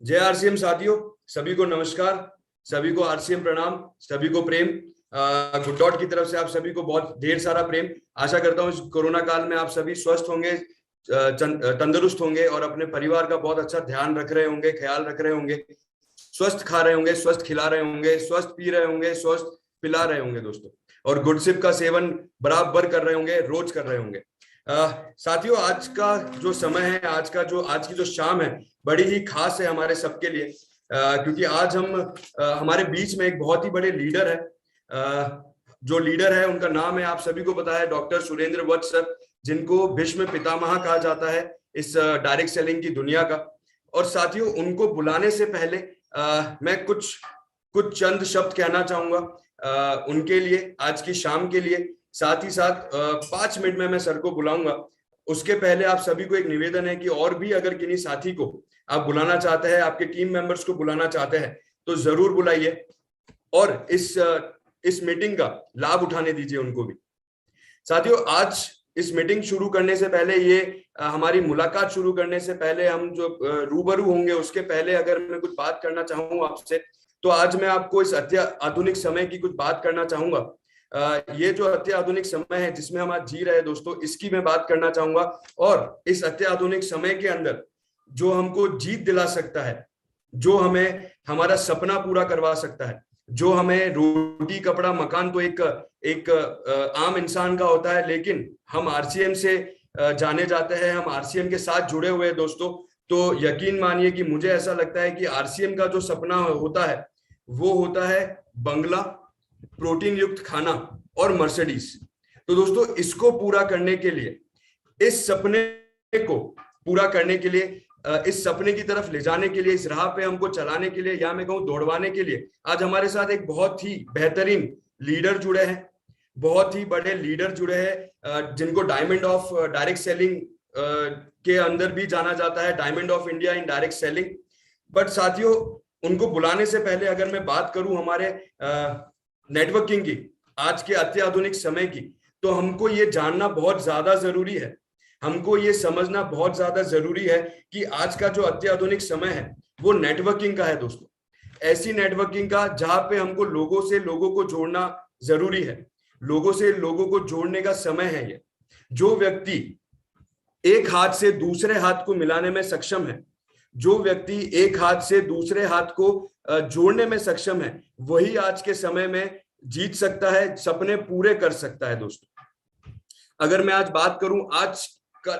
जय आरसीएम साथियों, सभी को नमस्कार, सभी को आरसीएम प्रणाम, सभी को प्रेम। गुड डॉट की तरफ से आप सभी को बहुत ढेर सारा प्रेम। आशा करता हूँ इस कोरोना काल में आप सभी स्वस्थ होंगे, तंदुरुस्त होंगे और अपने परिवार का बहुत अच्छा ध्यान रख रहे होंगे, ख्याल रख रहे होंगे, स्वस्थ खा रहे होंगे, स्वस्थ खिला रहे होंगे, स्वस्थ पी रहे होंगे, स्वस्थ पिला रहे होंगे दोस्तों, और गुड सिप का सेवन बराबर कर रहे होंगे, रोज कर रहे होंगे। साथियों, आज का जो समय है, आज की जो शाम है, बड़ी ही खास है हमारे सबके लिए, क्योंकि आज हमारे बीच में एक बहुत ही बड़े लीडर है। जो लीडर है उनका नाम है, आप सभी को पता है, डॉक्टर सुरेंद्र वत्स सर, जिनको भीष्म पितामह कहा जाता है इस डायरेक्ट सेलिंग की दुनिया का। और साथियों, उनको बुलाने से पहले मैं कुछ चंद शब्द कहना चाहूंगा उनके लिए, आज की शाम के लिए। साथ ही साथ 5 मिनट में मैं सर को बुलाऊंगा। उसके पहले आप सभी को एक निवेदन है कि और भी अगर किन्हीं साथी को आप बुलाना चाहते हैं, आपके टीम मेंबर्स को बुलाना चाहते हैं, तो जरूर बुलाइए और इस मीटिंग का लाभ उठाने दीजिए उनको भी। साथियों, आज इस मीटिंग शुरू करने से पहले, हमारी मुलाकात शुरू करने से पहले, हम जो रूबरू होंगे उसके पहले अगर मैं कुछ बात करना चाहूँ आपसे, तो आज मैं आपको इस अत्याधुनिक समय की कुछ बात करना चाहूंगा। ये जो अत्याधुनिक समय है जिसमें हम आज जी रहे हैं दोस्तों, इसकी मैं बात करना चाहूंगा। और इस अत्याधुनिक समय के अंदर जो हमको जीत दिला सकता है, जो हमें हमारा सपना पूरा करवा सकता है, जो हमें रोटी कपड़ा मकान तो एक आम इंसान का होता है, लेकिन हम आरसीएम से जाने जाते हैं, हम आरसीएम के साथ जुड़े हुए हैं दोस्तों। तो यकीन मानिए कि मुझे ऐसा लगता है कि आरसीएम का जो सपना होता है वो होता है बंगला, प्रोटीन युक्त खाना और मर्सिडीज। तो दोस्तों, इसको पूरा करने के लिए, इस सपने को पूरा करने के लिए, इस सपने की तरफ ले जाने के लिए, इस राह पे हमको चलाने के लिए, या मैं कहूं दौड़वाने के लिए, आज हमारे साथ एक बहुत ही बेहतरीन लीडर जुड़े हैं, बहुत ही बड़े लीडर जुड़े हैं, जिनको डायमंड ऑफ डायरेक्ट सेलिंग के अंदर भी जाना जाता है, diamond of India in direct selling. But साथियों, उनको बुलाने से पहले अगर मैं बात करूं हमारे नेटवर्किंग की, आज के अत्याधुनिक समय की, तो हमको ये जानना बहुत ज्यादा जरूरी है, हमको ये समझना बहुत ज्यादा जरूरी है कि आज का जो अत्याधुनिक समय है वो नेटवर्किंग का है दोस्तों। ऐसी नेटवर्किंग का जहां पे हमको लोगों से लोगों को जोड़ना जरूरी है, लोगों से लोगों को जोड़ने का समय है ये। जो व्यक्ति एक हाथ से दूसरे हाथ को मिलाने में सक्षम है, जो व्यक्ति एक हाथ से दूसरे हाथ को जोड़ने में सक्षम है, वही आज के समय में जीत सकता है, सपने पूरे कर सकता है दोस्तों। अगर मैं आज बात करूं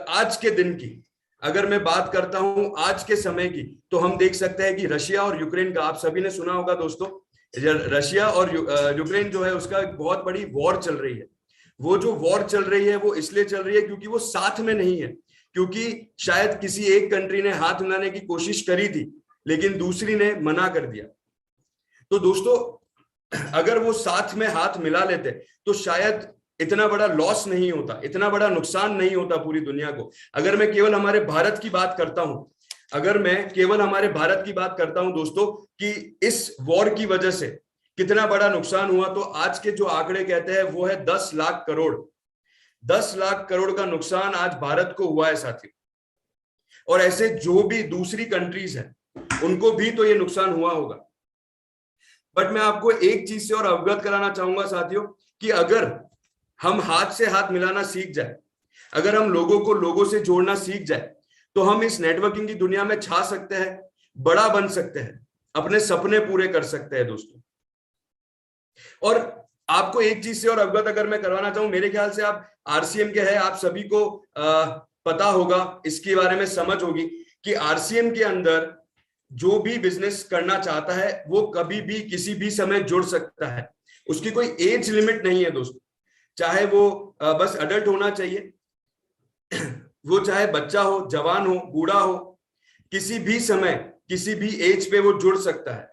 आज के दिन की, अगर मैं बात करता हूं आज के समय की, तो हम देख सकते हैं कि रशिया और यूक्रेन का, आप सभी ने सुना होगा दोस्तों, रशिया और यूक्रेन जो है उसका एक बहुत बड़ी वॉर चल रही है। वो जो वॉर चल रही है वो इसलिए चल रही है क्योंकि वो साथ में नहीं है, क्योंकि शायद किसी एक कंट्री ने हाथ मिलाने की कोशिश करी थी लेकिन दूसरी ने मना कर दिया। तो दोस्तों, अगर वो साथ में हाथ मिला लेते तो शायद इतना बड़ा लॉस नहीं होता, इतना बड़ा नुकसान नहीं होता पूरी दुनिया को। अगर मैं केवल हमारे भारत की बात करता हूं, अगर मैं केवल हमारे भारत की बात करता हूं दोस्तों, कि इस वॉर की वजह से कितना बड़ा नुकसान हुआ, तो आज के जो आंकड़े कहते हैं वो है 10 लाख करोड़। 10 लाख करोड़ का नुकसान आज भारत को हुआ है साथियों। और ऐसे जो भी दूसरी कंट्रीज हैं उनको भी तो ये नुकसान हुआ होगा। बट मैं आपको एक चीज से और अवगत कराना चाहूंगा साथियों, कि अगर हम हाथ से हाथ मिलाना सीख जाए, अगर हम लोगों को लोगों से जोड़ना सीख जाए, तो हम इस नेटवर्किंग की दुनिया में छा सकते हैं, बड़ा बन सकते हैं, अपने सपने पूरे कर सकते हैं दोस्तों। और आपको एक चीज से और अवगत अगर मैं करवाना चाहूं, मेरे ख्याल से आप आरसीएम के हैं, आप सभी को पता होगा, इसके बारे में समझ होगी कि आरसीएम के अंदर जो भी बिजनेस करना चाहता है वो कभी भी किसी भी समय जुड़ सकता है। उसकी कोई एज लिमिट नहीं है दोस्तों, चाहे वो बस अडल्ट होना चाहिए, वो चाहे बच्चा हो, जवान हो, बूढ़ा हो, किसी भी समय किसी भी एज पे वो जुड़ सकता है।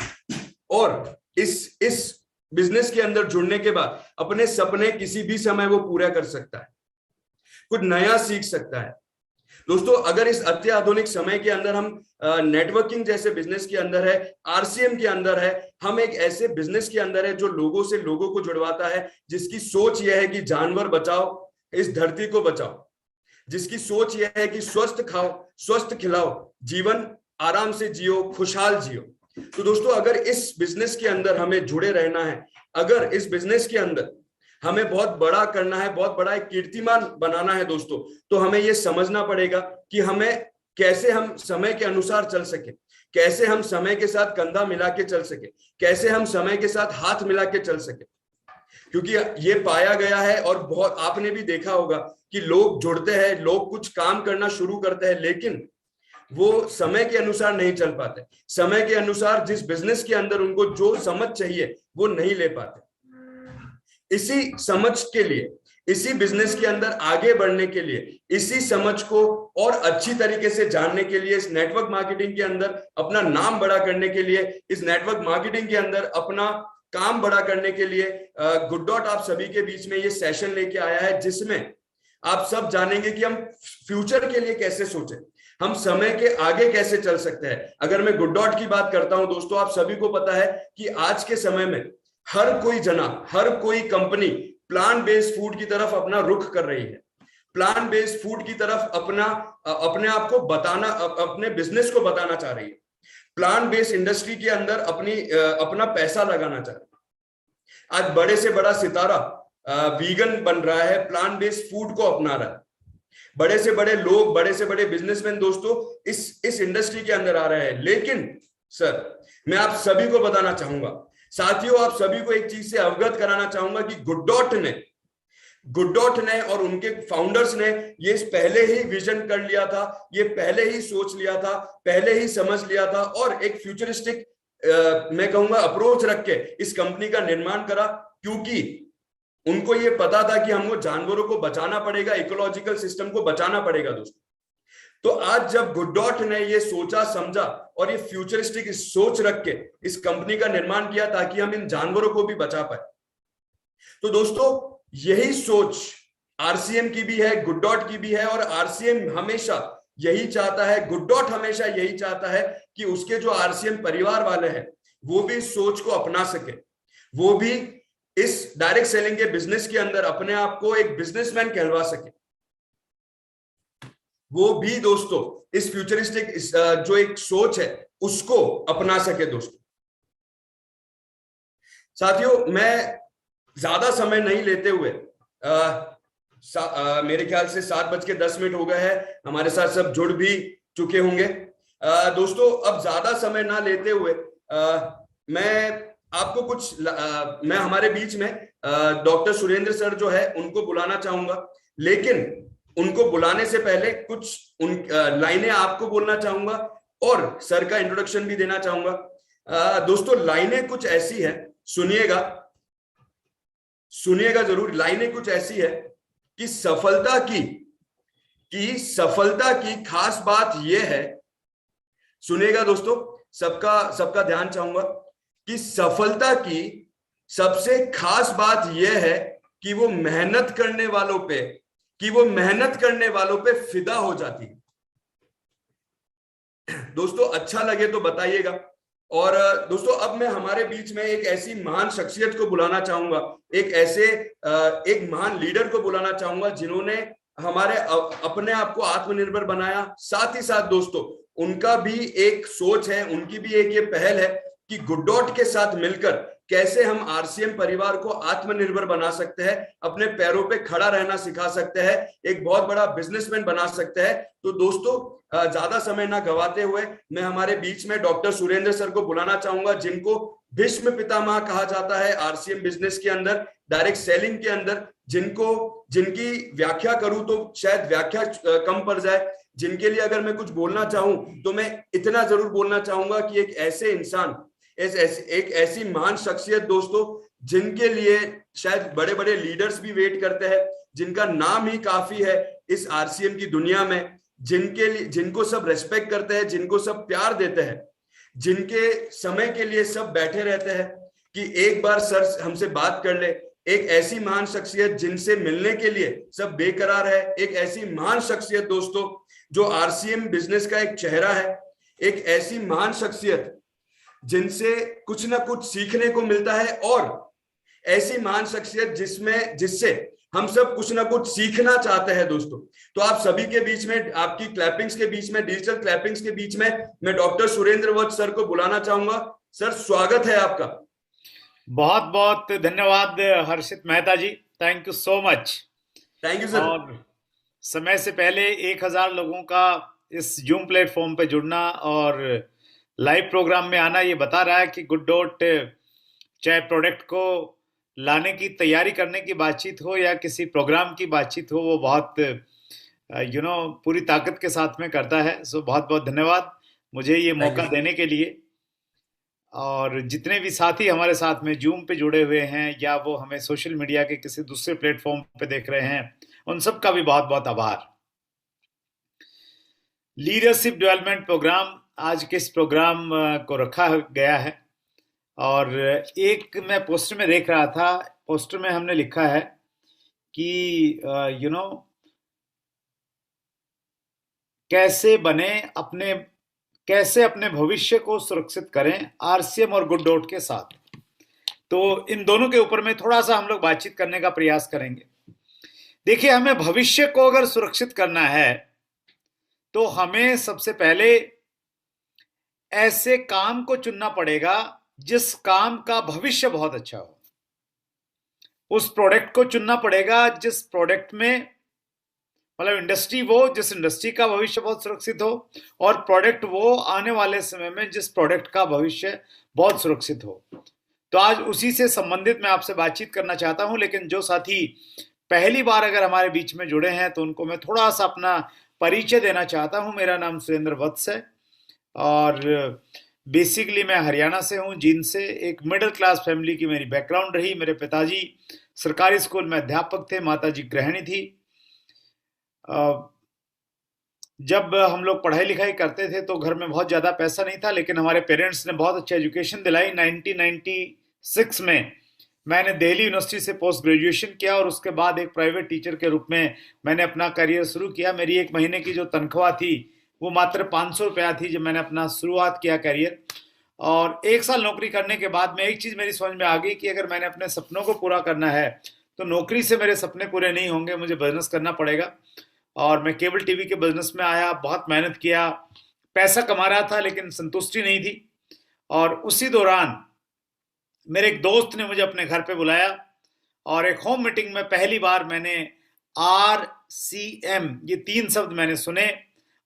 और इस बिजनेस के अंदर जुड़ने के बाद अपने सपने किसी भी समय वो पूरा कर सकता है, कुछ नया सीख सकता है दोस्तों। अगर इस अत्याधुनिक समय के अंदर हम नेटवर्किंग जैसे बिजनेस के अंदर है, आरसीएम के अंदर है, हम एक ऐसे बिजनेस के अंदर है जो लोगों से लोगों को जुड़वाता है, जिसकी सोच यह है कि जानवर बचाओ, इस धरती को बचाओ, जिसकी सोच यह है कि स्वस्थ खाओ, स्वस्थ खिलाओ, जीवन आराम से जियो, खुशहाल जियो। तो दोस्तों अगर इस बिजनेस के अंदर हमें जुड़े रहना है, अगर इस बिजनेस के अंदर हमें बहुत बड़ा करना है, बहुत बड़ा एक कीर्तिमान बनाना है दोस्तों, तो हमें यह समझना पड़ेगा कि हमें कैसे हम समय के अनुसार चल सके, कैसे हम समय के साथ कंधा मिला के चल सके, कैसे हम समय के साथ हाथ मिला के चल सके। क्योंकि ये पाया गया है और बहुत आपने भी देखा होगा कि लोग जुड़ते हैं, लोग कुछ काम करना शुरू करते हैं, लेकिन वो समय के अनुसार नहीं चल पाते, समय के अनुसार जिस बिजनेस के अंदर उनको जो समझ चाहिए वो नहीं ले पाते। इसी समझ के लिए, इसी बिजनेस के अंदर आगे बढ़ने के लिए, इसी समझ को और अच्छी तरीके से जानने के लिए, इस नेटवर्क मार्केटिंग के अंदर अपना नाम बड़ा करने के लिए, इस नेटवर्क मार्केटिंग के अंदर अपना काम बड़ा करने के लिए गुड डॉट आप सभी के बीच में ये सेशन लेके आया है, जिसमें आप सब जानेंगे कि हम फ्यूचर के लिए कैसे सोचें, हम समय के आगे कैसे चल सकते हैं। अगर मैं गुड डॉट की बात करता हूं दोस्तों, आप सभी को पता है कि आज के समय में हर कोई जना, हर कोई कंपनी प्लांट बेस्ड फूड की तरफ अपना रुख कर रही है, प्लांट बेस्ड फूड की तरफ अपने आप को बताना, अपने बिजनेस को बताना चाह रही है, प्लांट बेस्ड इंडस्ट्री के अंदर अपना पैसा लगाना चाह रही है। आज बड़े से बड़ा सितारा वीगन बन रहा है, प्लांट बेस्ड फूड को अपना रहा है। बड़े से बड़े लोग, बड़े से बड़े बिजनेसमैन दोस्तों इस इंडस्ट्री के अंदर आ रहे हैं। लेकिन सर मैं आप सभी को बताना चाहूंगा, साथियों आप सभी को एक चीज से अवगत कराना चाहूंगा कि गुड डॉट ने और उनके फाउंडर्स ने ये पहले ही विजन कर लिया था, ये पहले ही सोच लिया था, पहले ही समझ लिया था और एक फ्यूचरिस्टिक मैं कहूंगा अप्रोच रख के इस कंपनी का निर्माण करा, क्योंकि उनको ये पता था कि हमको जानवरों को बचाना पड़ेगा, इकोलॉजिकल सिस्टम को बचाना पड़ेगा दोस्तों। तो आज जब गुड डॉट ने ये सोचा समझा और ये फ्यूचरिस्टिक सोच रख के इस कंपनी का निर्माण किया ताकि हम इन जानवरों को भी बचा पाए, तो दोस्तों यही सोच आरसीएम की भी है, गुड डॉट की भी है। और आरसीएम हमेशा यही चाहता है, गुड डॉट हमेशा यही चाहता है कि उसके जो आरसीएम परिवार वाले हैं वो भी इस सोच को अपना सके, वो भी इस डायरेक्ट सेलिंग के बिजनेस के अंदर अपने आप को एक बिजनेसमैन कहलवा सके, वो भी दोस्तों इस फ्यूचरिस्टिक जो एक सोच है उसको अपना सके। दोस्तों साथियों मैं ज्यादा समय नहीं लेते हुए मेरे ख्याल से 7:10 हो गए हैं, हमारे साथ सब जुड़ भी चुके होंगे। दोस्तों अब ज्यादा समय ना लेते हुए मैं आपको मैं हमारे बीच में डॉक्टर सुरेंद्र सर जो है उनको बुलाना चाहूंगा, लेकिन उनको बुलाने से पहले कुछ लाइनें आपको बोलना चाहूंगा और सर का इंट्रोडक्शन भी देना चाहूंगा। दोस्तों लाइनें कुछ ऐसी है, सुनिएगा जरूर। लाइनें कुछ ऐसी है कि सफलता की खास बात यह है, सुनिएगा दोस्तों, सबका ध्यान चाहूंगा कि सफलता की सबसे खास बात यह है कि वो मेहनत करने वालों पे फिदा हो जाती है। दोस्तों अच्छा लगे तो बताइएगा। और दोस्तों अब मैं हमारे बीच में एक ऐसी महान शख्सियत को बुलाना चाहूंगा, एक महान लीडर को बुलाना चाहूंगा जिन्होंने हमारे अपने आप को आत्मनिर्भर बनाया। साथ ही साथ दोस्तों उनका भी एक सोच है, उनकी भी एक ये पहल है कि गुड डॉट के साथ मिलकर कैसे हम आरसीएम परिवार को आत्मनिर्भर बना सकते हैं, अपने पैरों पे खड़ा रहना सिखा सकते हैं, एक बहुत बड़ा बिजनेसमैन बना सकते हैं। तो दोस्तों ज्यादा समय ना गवाते हुए मैं हमारे बीच में डॉक्टर सुरेंद्र सर को बुलाना चाहूंगा, जिनको भीष्म पितामह कहा जाता है आरसीएम बिजनेस के अंदर, डायरेक्ट सेलिंग के अंदर, जिनकी व्याख्या करूं तो शायद व्याख्या कम पड़ जाए। जिनके लिए अगर मैं कुछ बोलना चाहूं तो मैं इतना जरूर बोलना चाहूंगा कि एक ऐसे इंसान, एक ऐसी महान शख्सियत दोस्तों जिनके लिए शायद बड़े बड़े लीडर्स भी वेट करते हैं, जिनका नाम ही काफी है इस आरसीएम की दुनिया में, जिनको सब रेस्पेक्ट करते हैं, जिनको सब प्यार देते हैं, जिनके समय के लिए सब बैठे रहते हैं कि एक बार सर हमसे बात कर ले। एक ऐसी महान शख्सियत जिनसे मिलने के लिए सब बेकरार है, एक ऐसी महान शख्सियत दोस्तों जो आरसीएम बिजनेस का एक चेहरा है, एक ऐसी महान शख्सियत जिनसे कुछ ना कुछ सीखने को मिलता है, और ऐसी महान शख्सियत जिससे हम सब कुछ ना कुछ सीखना चाहते हैं दोस्तों। तो आप सभी के बीच में, आपकी क्लैपिंग्स के बीच में, डिजिटल क्लैपिंग्स के बीच में मैं डॉक्टर सुरेंद्र वत्स सर को बुलाना चाहूंगा। सर, स्वागत है आपका। बहुत बहुत धन्यवाद Harshit Mehta ji. Thank you so much. Thank you sir. और समय से पहले 1,000 लोगों का इस जूम प्लेटफॉर्म पे जुड़ना और लाइव प्रोग्राम में आना, ये बता रहा है कि गुड डॉट चाहे प्रोडक्ट को लाने की तैयारी करने की बातचीत हो या किसी प्रोग्राम की बातचीत हो, वो बहुत पूरी ताकत के साथ में करता है। सो बहुत बहुत धन्यवाद मुझे ये थैंक यू मौका सर। देने के लिए। और जितने भी साथी हमारे साथ में जूम पे जुड़े हुए हैं या वो हमें सोशल मीडिया के किसी दूसरे प्लेटफॉर्म पे देख रहे हैं, उन सब का भी बहुत बहुत आभार। लीडरशिप डेवलपमेंट प्रोग्राम, आज के इस प्रोग्राम को रखा गया है। और एक मैं पोस्टर में देख रहा था, पोस्टर में हमने लिखा है कि कैसे बने अपने कैसे अपने भविष्य को सुरक्षित करें आरसीएम और गुड डॉट के साथ। तो इन दोनों के ऊपर में थोड़ा सा हम लोग बातचीत करने का प्रयास करेंगे। देखिए, हमें भविष्य को अगर सुरक्षित करना है तो हमें सबसे पहले ऐसे काम को चुनना पड़ेगा जिस काम का भविष्य बहुत अच्छा हो। उस प्रोडक्ट को चुनना पड़ेगा जिस प्रोडक्ट में, मतलब इंडस्ट्री वो जिस इंडस्ट्री का भविष्य बहुत सुरक्षित हो, और प्रोडक्ट वो आने वाले समय में जिस प्रोडक्ट का भविष्य बहुत सुरक्षित हो। तो आज उसी से संबंधित मैं आपसे बातचीत करना चाहता हूं। लेकिन जो साथी पहली बार अगर हमारे बीच में जुड़े हैं तो उनको मैं थोड़ा सा अपना परिचय देना चाहता हूं। मेरा नाम सुरेंद्र वत्स है और बेसिकली मैं हरियाणा से हूं, जींद से। एक मिडिल क्लास फैमिली की मेरी बैकग्राउंड रही। मेरे पिताजी सरकारी स्कूल में अध्यापक थे, माताजी गृहिणी थी। जब हम लोग पढ़ाई लिखाई करते थे तो घर में बहुत ज़्यादा पैसा नहीं था, लेकिन हमारे पेरेंट्स ने बहुत अच्छी एजुकेशन दिलाई। 1996 में मैंने दिल्ली यूनिवर्सिटी से पोस्ट ग्रेजुएशन किया और उसके बाद एक प्राइवेट टीचर के रूप में मैंने अपना करियर शुरू किया। मेरी एक महीने की जो तनख्वाह थी वो मात्र 500 रुपया थी जब मैंने अपना शुरुआत किया करियर। और 1 साल नौकरी करने के बाद में एक चीज़ मेरी समझ में आ गई कि अगर मैंने अपने सपनों को पूरा करना है तो नौकरी से मेरे सपने पूरे नहीं होंगे, मुझे बिजनेस करना पड़ेगा। और मैं केबल टीवी के बिजनेस में आया, बहुत मेहनत किया, पैसा कमा रहा था लेकिन संतुष्टि नहीं थी। और उसी दौरान मेरे एक दोस्त ने मुझे अपने घर पे बुलाया और एक होम मीटिंग में पहली बार मैंने RCM, ये 3 शब्द मैंने सुने।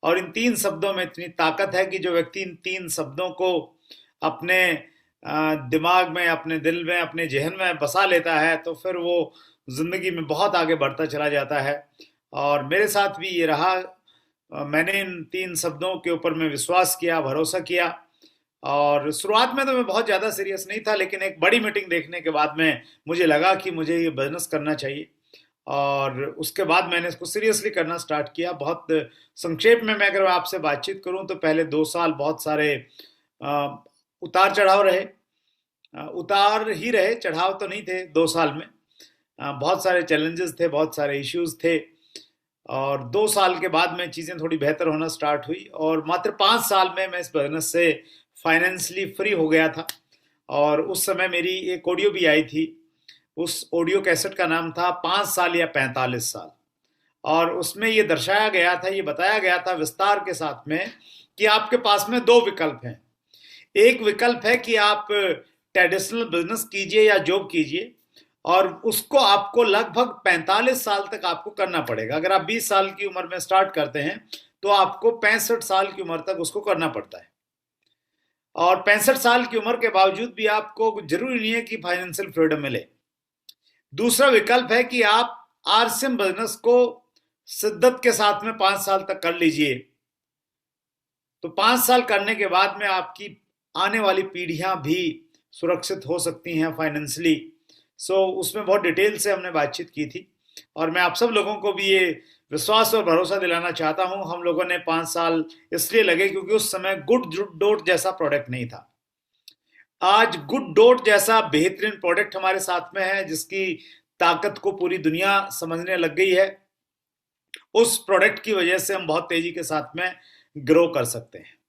और इन 3 शब्दों में इतनी ताकत है कि जो व्यक्ति इन 3 शब्दों को अपने दिमाग में, अपने दिल में, अपने जहन में बसा लेता है तो फिर वो जिंदगी में बहुत आगे बढ़ता चला जाता है। और मेरे साथ भी ये रहा। मैंने इन 3 शब्दों के ऊपर में विश्वास किया, भरोसा किया। और शुरुआत में तो मैं बहुत ज़्यादा सीरियस नहीं था, लेकिन एक बड़ी मीटिंग देखने के बाद में मुझे लगा कि मुझे ये बिजनेस करना चाहिए। और उसके बाद मैंने इसको सीरियसली करना स्टार्ट किया। बहुत संक्षेप में मैं अगर आपसे बातचीत करूं तो पहले 2 साल बहुत सारे उतार चढ़ाव रहे। उतार ही रहे, चढ़ाव तो नहीं थे 2 साल में। बहुत सारे चैलेंजेस थे, बहुत सारे इश्यूज थे। और 2 साल के बाद में चीज़ें थोड़ी बेहतर होना स्टार्ट हुई और मात्र 5 साल में मैं इस बिजनेस से फाइनेंशियली फ्री हो गया था। और उस समय मेरी एक ऑडियो भी आई थी। उस ऑडियो कैसेट का नाम था 5 साल या 45 साल। और उसमें ये दर्शाया गया था, ये बताया गया था विस्तार के साथ में कि आपके पास में 2 विकल्प हैं। एक विकल्प है कि आप ट्रेडिशनल बिजनेस कीजिए या जॉब कीजिए, और उसको आपको लगभग 45 साल तक आपको करना पड़ेगा। अगर आप 20 साल की उम्र में स्टार्ट करते हैं तो आपको 65 साल की उम्र तक उसको करना पड़ता है। और 65 साल की उम्र के बावजूद भी आपको जरूरी नहीं है कि फाइनेंशियल फ्रीडम मिले। दूसरा विकल्प है कि आप आरसीएम बिजनेस को शिद्दत के साथ में 5 साल तक कर लीजिए। तो 5 साल करने के बाद में आपकी आने वाली पीढ़ियां भी सुरक्षित हो सकती हैं फाइनेंशियली। उसमें बहुत डिटेल से हमने बातचीत की थी। और मैं आप सब लोगों को भी ये विश्वास और भरोसा दिलाना चाहता हूं, हम लोगों ने 5 साल इसलिए लगे क्योंकि उस समय गुड डॉट जैसा प्रोडक्ट नहीं था। आज गुड डॉट जैसा बेहतरीन प्रोडक्ट हमारे साथ में है जिसकी ताकत को पूरी दुनिया समझने लग गई है। उस प्रोडक्ट की वजह से हम बहुत तेजी के साथ में ग्रो कर सकते हैं।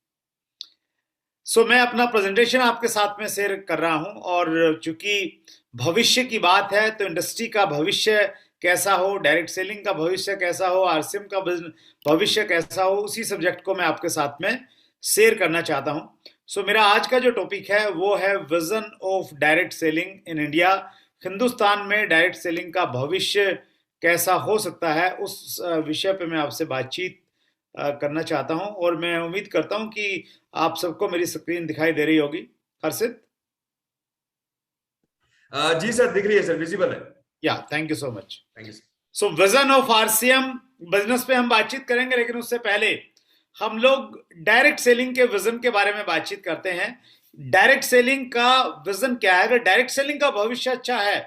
मैं अपना प्रेजेंटेशन आपके साथ में शेयर कर रहा हूं। और चूंकि भविष्य की बात है तो इंडस्ट्री का भविष्य कैसा हो, डायरेक्ट सेलिंग का भविष्य कैसा हो, आरसीएम का भविष्य कैसा हो, उसी सब्जेक्ट को मैं आपके साथ में शेयर करना चाहता हूं। सो मेरा आज का जो टॉपिक है वो है vision of direct selling in India. Hindustan में डायरेक्ट सेलिंग का भविष्य कैसा हो सकता है, उस विषय पे मैं आपसे बातचीत करना चाहता हूं। और मैं उम्मीद करता हूं कि आप सबको मेरी स्क्रीन दिखाई दे रही होगी। हर्षित? जी सर, दिख रही है सर, विजिबल है। या, thank you so much. Thank you sir. So vision of RCM business पे हम बातचीत करेंगे, लेकिन उससे पहले हम लोग डायरेक्ट सेलिंग के विजन के बारे में बातचीत करते हैं। डायरेक्ट सेलिंग का विजन क्या है? अगर डायरेक्ट सेलिंग का भविष्य अच्छा है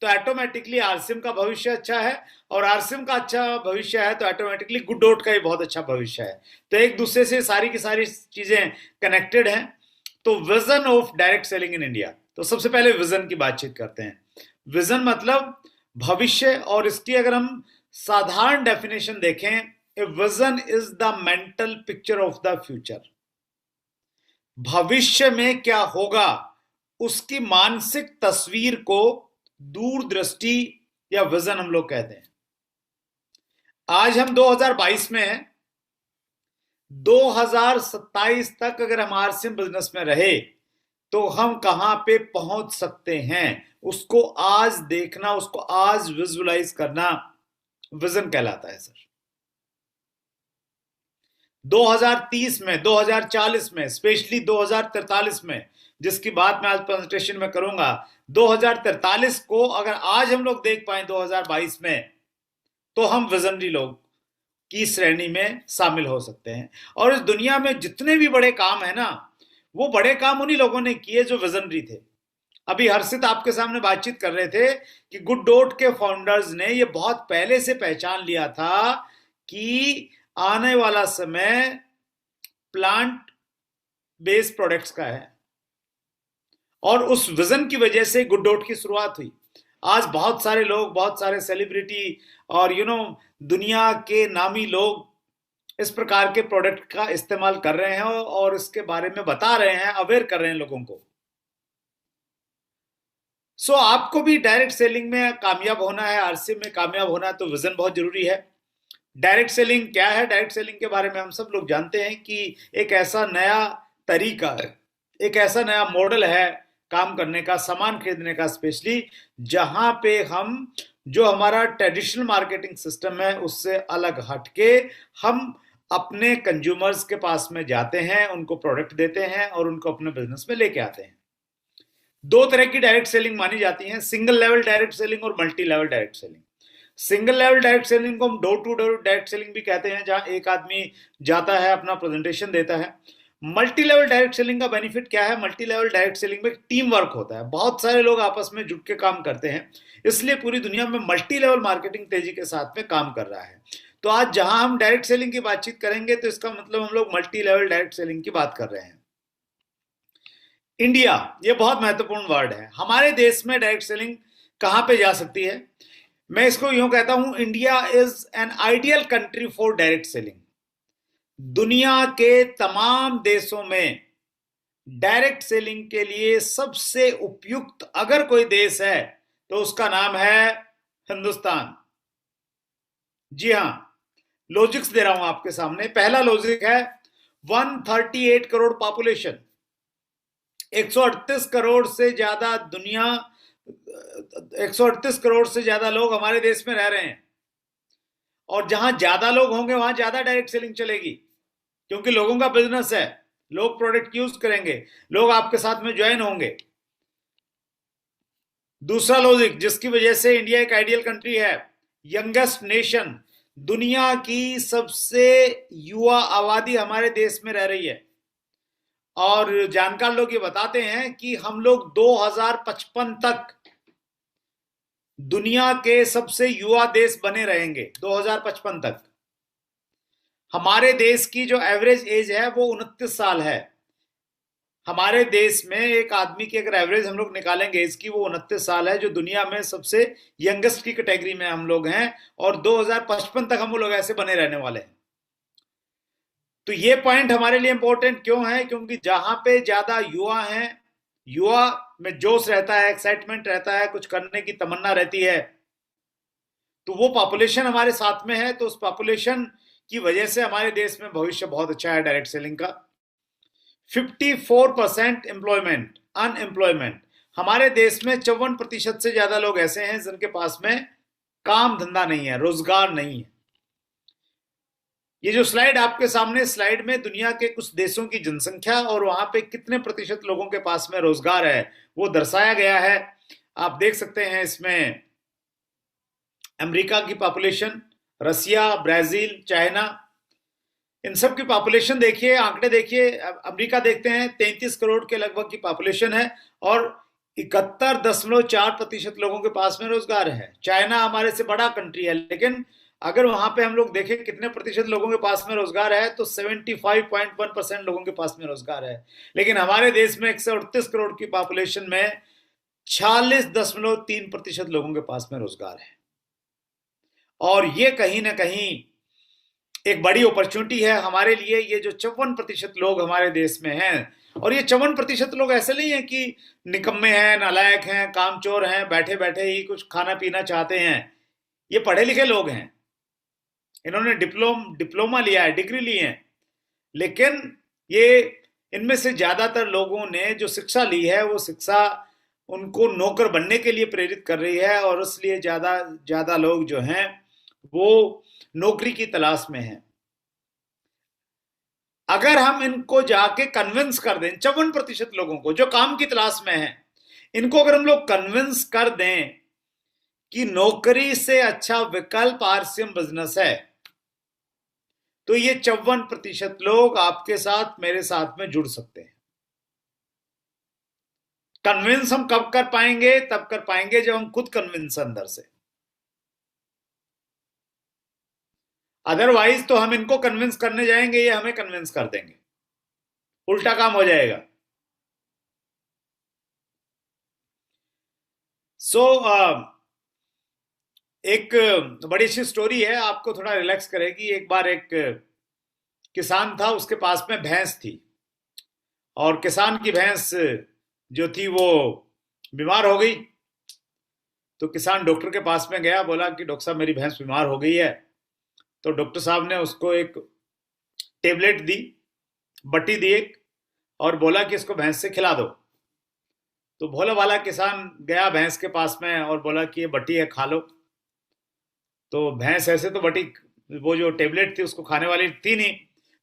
तो ऑटोमेटिकली आरसीएम का भविष्य अच्छा है, और आरसीएम का अच्छा भविष्य है तो ऑटोमेटिकली गुड डॉट का भी बहुत अच्छा भविष्य है। तो एक दूसरे से सारी की सारी चीजें कनेक्टेड हैं। तो vision of direct selling in India, तो सबसे पहले विजन की बातचीत करते हैं। विजन मतलब भविष्य, और इसकी अगर हम साधारण डेफिनेशन देखें, a vision is the mental picture of the future. भविष्य में क्या होगा उसकी मानसिक तस्वीर को दूरदृष्टि या विजन हम लोग कहते हैं। आज हम 2022 में हैं। 2027 तक अगर हम आरसीएम बिजनेस में रहे तो हम कहां पे पहुंच सकते हैं, उसको आज देखना, उसको आज विजुअलाइज करना विजन कहलाता है सर। 2030 में, 2040 में, स्पेशली 2043 में, जिसकी बात मैं आज प्रेजेंटेशन में करूंगा, 2043 को अगर आज हम लोग देख पाए 2022 में, तो हम विजनरी लोग की श्रेणी में शामिल हो सकते हैं। और इस दुनिया में जितने भी बड़े काम है ना, वो बड़े काम उन्हीं लोगों ने किए जो विजनरी थे। अभी हर्षित आपके सामने बातचीत कर रहे थे कि गुड डॉट के फाउंडर्स ने ये बहुत पहले से पहचान लिया था कि आने वाला समय प्लांट बेस्ड प्रोडक्ट्स का है, और उस विजन की वजह से गुड डॉट की शुरुआत हुई। आज बहुत सारे लोग, बहुत सारे सेलिब्रिटी और दुनिया के नामी लोग इस प्रकार के प्रोडक्ट का इस्तेमाल कर रहे हैं और इसके बारे में बता रहे हैं, अवेयर कर रहे हैं लोगों को। सो आपको भी डायरेक्ट सेलिंग में कामयाब होना है, आरसीएम में कामयाब होना है, तो विजन बहुत जरूरी है। डायरेक्ट सेलिंग क्या है? डायरेक्ट सेलिंग के बारे में हम सब लोग जानते हैं कि एक ऐसा नया तरीका है, एक ऐसा नया मॉडल है काम करने का, सामान खरीदने का स्पेशली, जहां पे हम जो हमारा ट्रेडिशनल मार्केटिंग सिस्टम है उससे अलग हटके हम अपने कंज्यूमर्स के पास में जाते हैं, उनको प्रोडक्ट देते हैं और उनको अपने बिजनेस में लेके आते हैं। दो तरह की डायरेक्ट सेलिंग मानी जाती है, सिंगल लेवल डायरेक्ट सेलिंग और multi level direct selling. Single level direct selling को हम door to door direct selling भी कहते हैं, जहां एक आदमी जाता है, अपना प्रेजेंटेशन देता है। मल्टी लेवल डायरेक्ट सेलिंग का बेनिफिट क्या है? मल्टी लेवल डायरेक्ट सेलिंग में टीम वर्क होता है, बहुत सारे लोग आपस में जुट के काम करते हैं, इसलिए पूरी दुनिया में मल्टी लेवल मार्केटिंग तेजी के साथ में काम कर रहा है। तो आज जहां हम डायरेक्ट सेलिंग की बातचीत करेंगे तो इसका मतलब हम लोग मल्टी लेवल डायरेक्ट सेलिंग की बात कर रहे हैं। इंडिया, ये बहुत महत्वपूर्ण वर्ड है। हमारे देश में डायरेक्ट सेलिंग कहां पे जा सकती है? मैं इसको यूं कहता हूं, India is an ideal country for direct selling. दुनिया के तमाम देशों में डायरेक्ट सेलिंग के लिए सबसे उपयुक्त अगर कोई देश है तो उसका नाम है हिंदुस्तान। जी हां, लॉजिक्स दे रहा हूं आपके सामने। पहला लॉजिक है 138 करोड़ पॉपुलेशन, 138 करोड़ से ज्यादा दुनिया, 138 करोड़ से ज्यादा लोग हमारे देश में रह रहे हैं, और जहां ज्यादा लोग होंगे वहां ज्यादा डायरेक्ट सेलिंग चलेगी, क्योंकि लोगों का बिजनेस है, लोग प्रोडक्ट यूज करेंगे, लोग आपके साथ में ज्वाइन होंगे। दूसरा लॉजिक जिसकी वजह से इंडिया एक आइडियल कंट्री है, यंगेस्ट नेशन, दुनिया की सबसे युवा आबादी हमारे देश में रह रही है, और जानकार लोग ये बताते हैं कि हम लोग 2055 तक दुनिया के सबसे युवा देश बने रहेंगे। 2055 तक हमारे देश की जो एवरेज एज है वो 29 साल है। हमारे देश में एक आदमी की अगर एवरेज हम लोग निकालेंगे इसकी, वो 29 साल है, जो दुनिया में सबसे यंगेस्ट की कैटेगरी में हम लोग हैं, और 2055 तक हम लोग ऐसे बने रहने वाले हैं। तो ये पॉइंट हमारे लिए इंपॉर्टेंट क्यों है? क्योंकि जहां पे ज्यादा युवा हैं, युवा में जोश रहता है, एक्साइटमेंट रहता है, कुछ करने की तमन्ना रहती है, तो वो पॉपुलेशन हमारे साथ में है, तो उस पॉपुलेशन की वजह से हमारे देश में भविष्य बहुत अच्छा है डायरेक्ट सेलिंग का। 54% एम्प्लॉयमेंट, अनएम्प्लॉयमेंट। हमारे देश में 54% से ज्यादा लोग ऐसे हैं जिनके पास में काम धंधा नहीं है, रोजगार नहीं है। ये जो स्लाइड आपके सामने, स्लाइड में दुनिया के कुछ देशों की जनसंख्या और वहां पे कितने प्रतिशत लोगों के पास में रोजगार है वो दर्शाया गया है। आप देख सकते हैं इसमें अमेरिका की पॉपुलेशन, रसिया, ब्राजील, चाइना, इन सब की पॉपुलेशन देखिए, आंकड़े देखिए। अमेरिका देखते हैं 33 करोड़ के लगभग की पॉपुलेशन है और 71.4% लोगों के पास में रोजगार है। चाइना हमारे से बड़ा कंट्री है, लेकिन अगर वहां पे हम लोग देखें कितने प्रतिशत लोगों के पास में रोजगार है तो 75.1% लोगों के पास में रोजगार है। लेकिन हमारे देश में 138 करोड़ की पॉपुलेशन में 46.3% लोगों के पास में रोजगार है। और ये कहीं ना कहीं एक बड़ी अपॉर्चुनिटी है हमारे लिए। ये जो 54% लोग हमारे देश में हैं, और ये 54% लोग ऐसे नहीं है कि निकम्मे हैं, नालायक हैं, कामचोर हैं, बैठे बैठे ही कुछ खाना पीना चाहते हैं। ये पढ़े लिखे लोग हैं, इन्होंने डिप्लोमा लिया है, डिग्री ली है, लेकिन ये इनमें से ज्यादातर लोगों ने जो शिक्षा ली है वो शिक्षा उनको नौकर बनने के लिए प्रेरित कर रही है, और इसलिए ज्यादा ज्यादा लोग जो हैं वो नौकरी की तलाश में हैं। अगर हम इनको जाके कन्विंस कर दें, 54% लोगों को जो काम की तलाश में हैं, इनको अगर हम लोग कन्विंस कर दें कि नौकरी से अच्छा विकल्प आरसीएम बिजनेस है, तो ये 54% लोग आपके साथ, मेरे साथ में जुड़ सकते हैं। कन्विंस हम कब कर पाएंगे? तब कर पाएंगे जब हम खुद कन्विंस अंदर से। अदरवाइज तो हम इनको कन्विंस करने जाएंगे, ये हमें कन्विंस कर देंगे, उल्टा काम हो जाएगा। सो एक बड़ी अच्छी स्टोरी है, आपको थोड़ा रिलैक्स करेगी। एक बार एक किसान था, उसके पास में भैंस थी, और किसान की भैंस जो थी वो बीमार हो गई। तो किसान डॉक्टर के पास में गया, बोला कि डॉक्टर साहब मेरी भैंस बीमार हो गई है। तो डॉक्टर साहब ने उसको एक टेबलेट दी, बट्टी दी एक, और बोला कि इसको भैंस से खिला दो। तो भोला वाला किसान गया भैंस के पास में और बोला कि ये बट्टी है, खा लो। तो भैंस ऐसे तो बट्टी, वो जो टेबलेट थी उसको खाने वाली थी नहीं,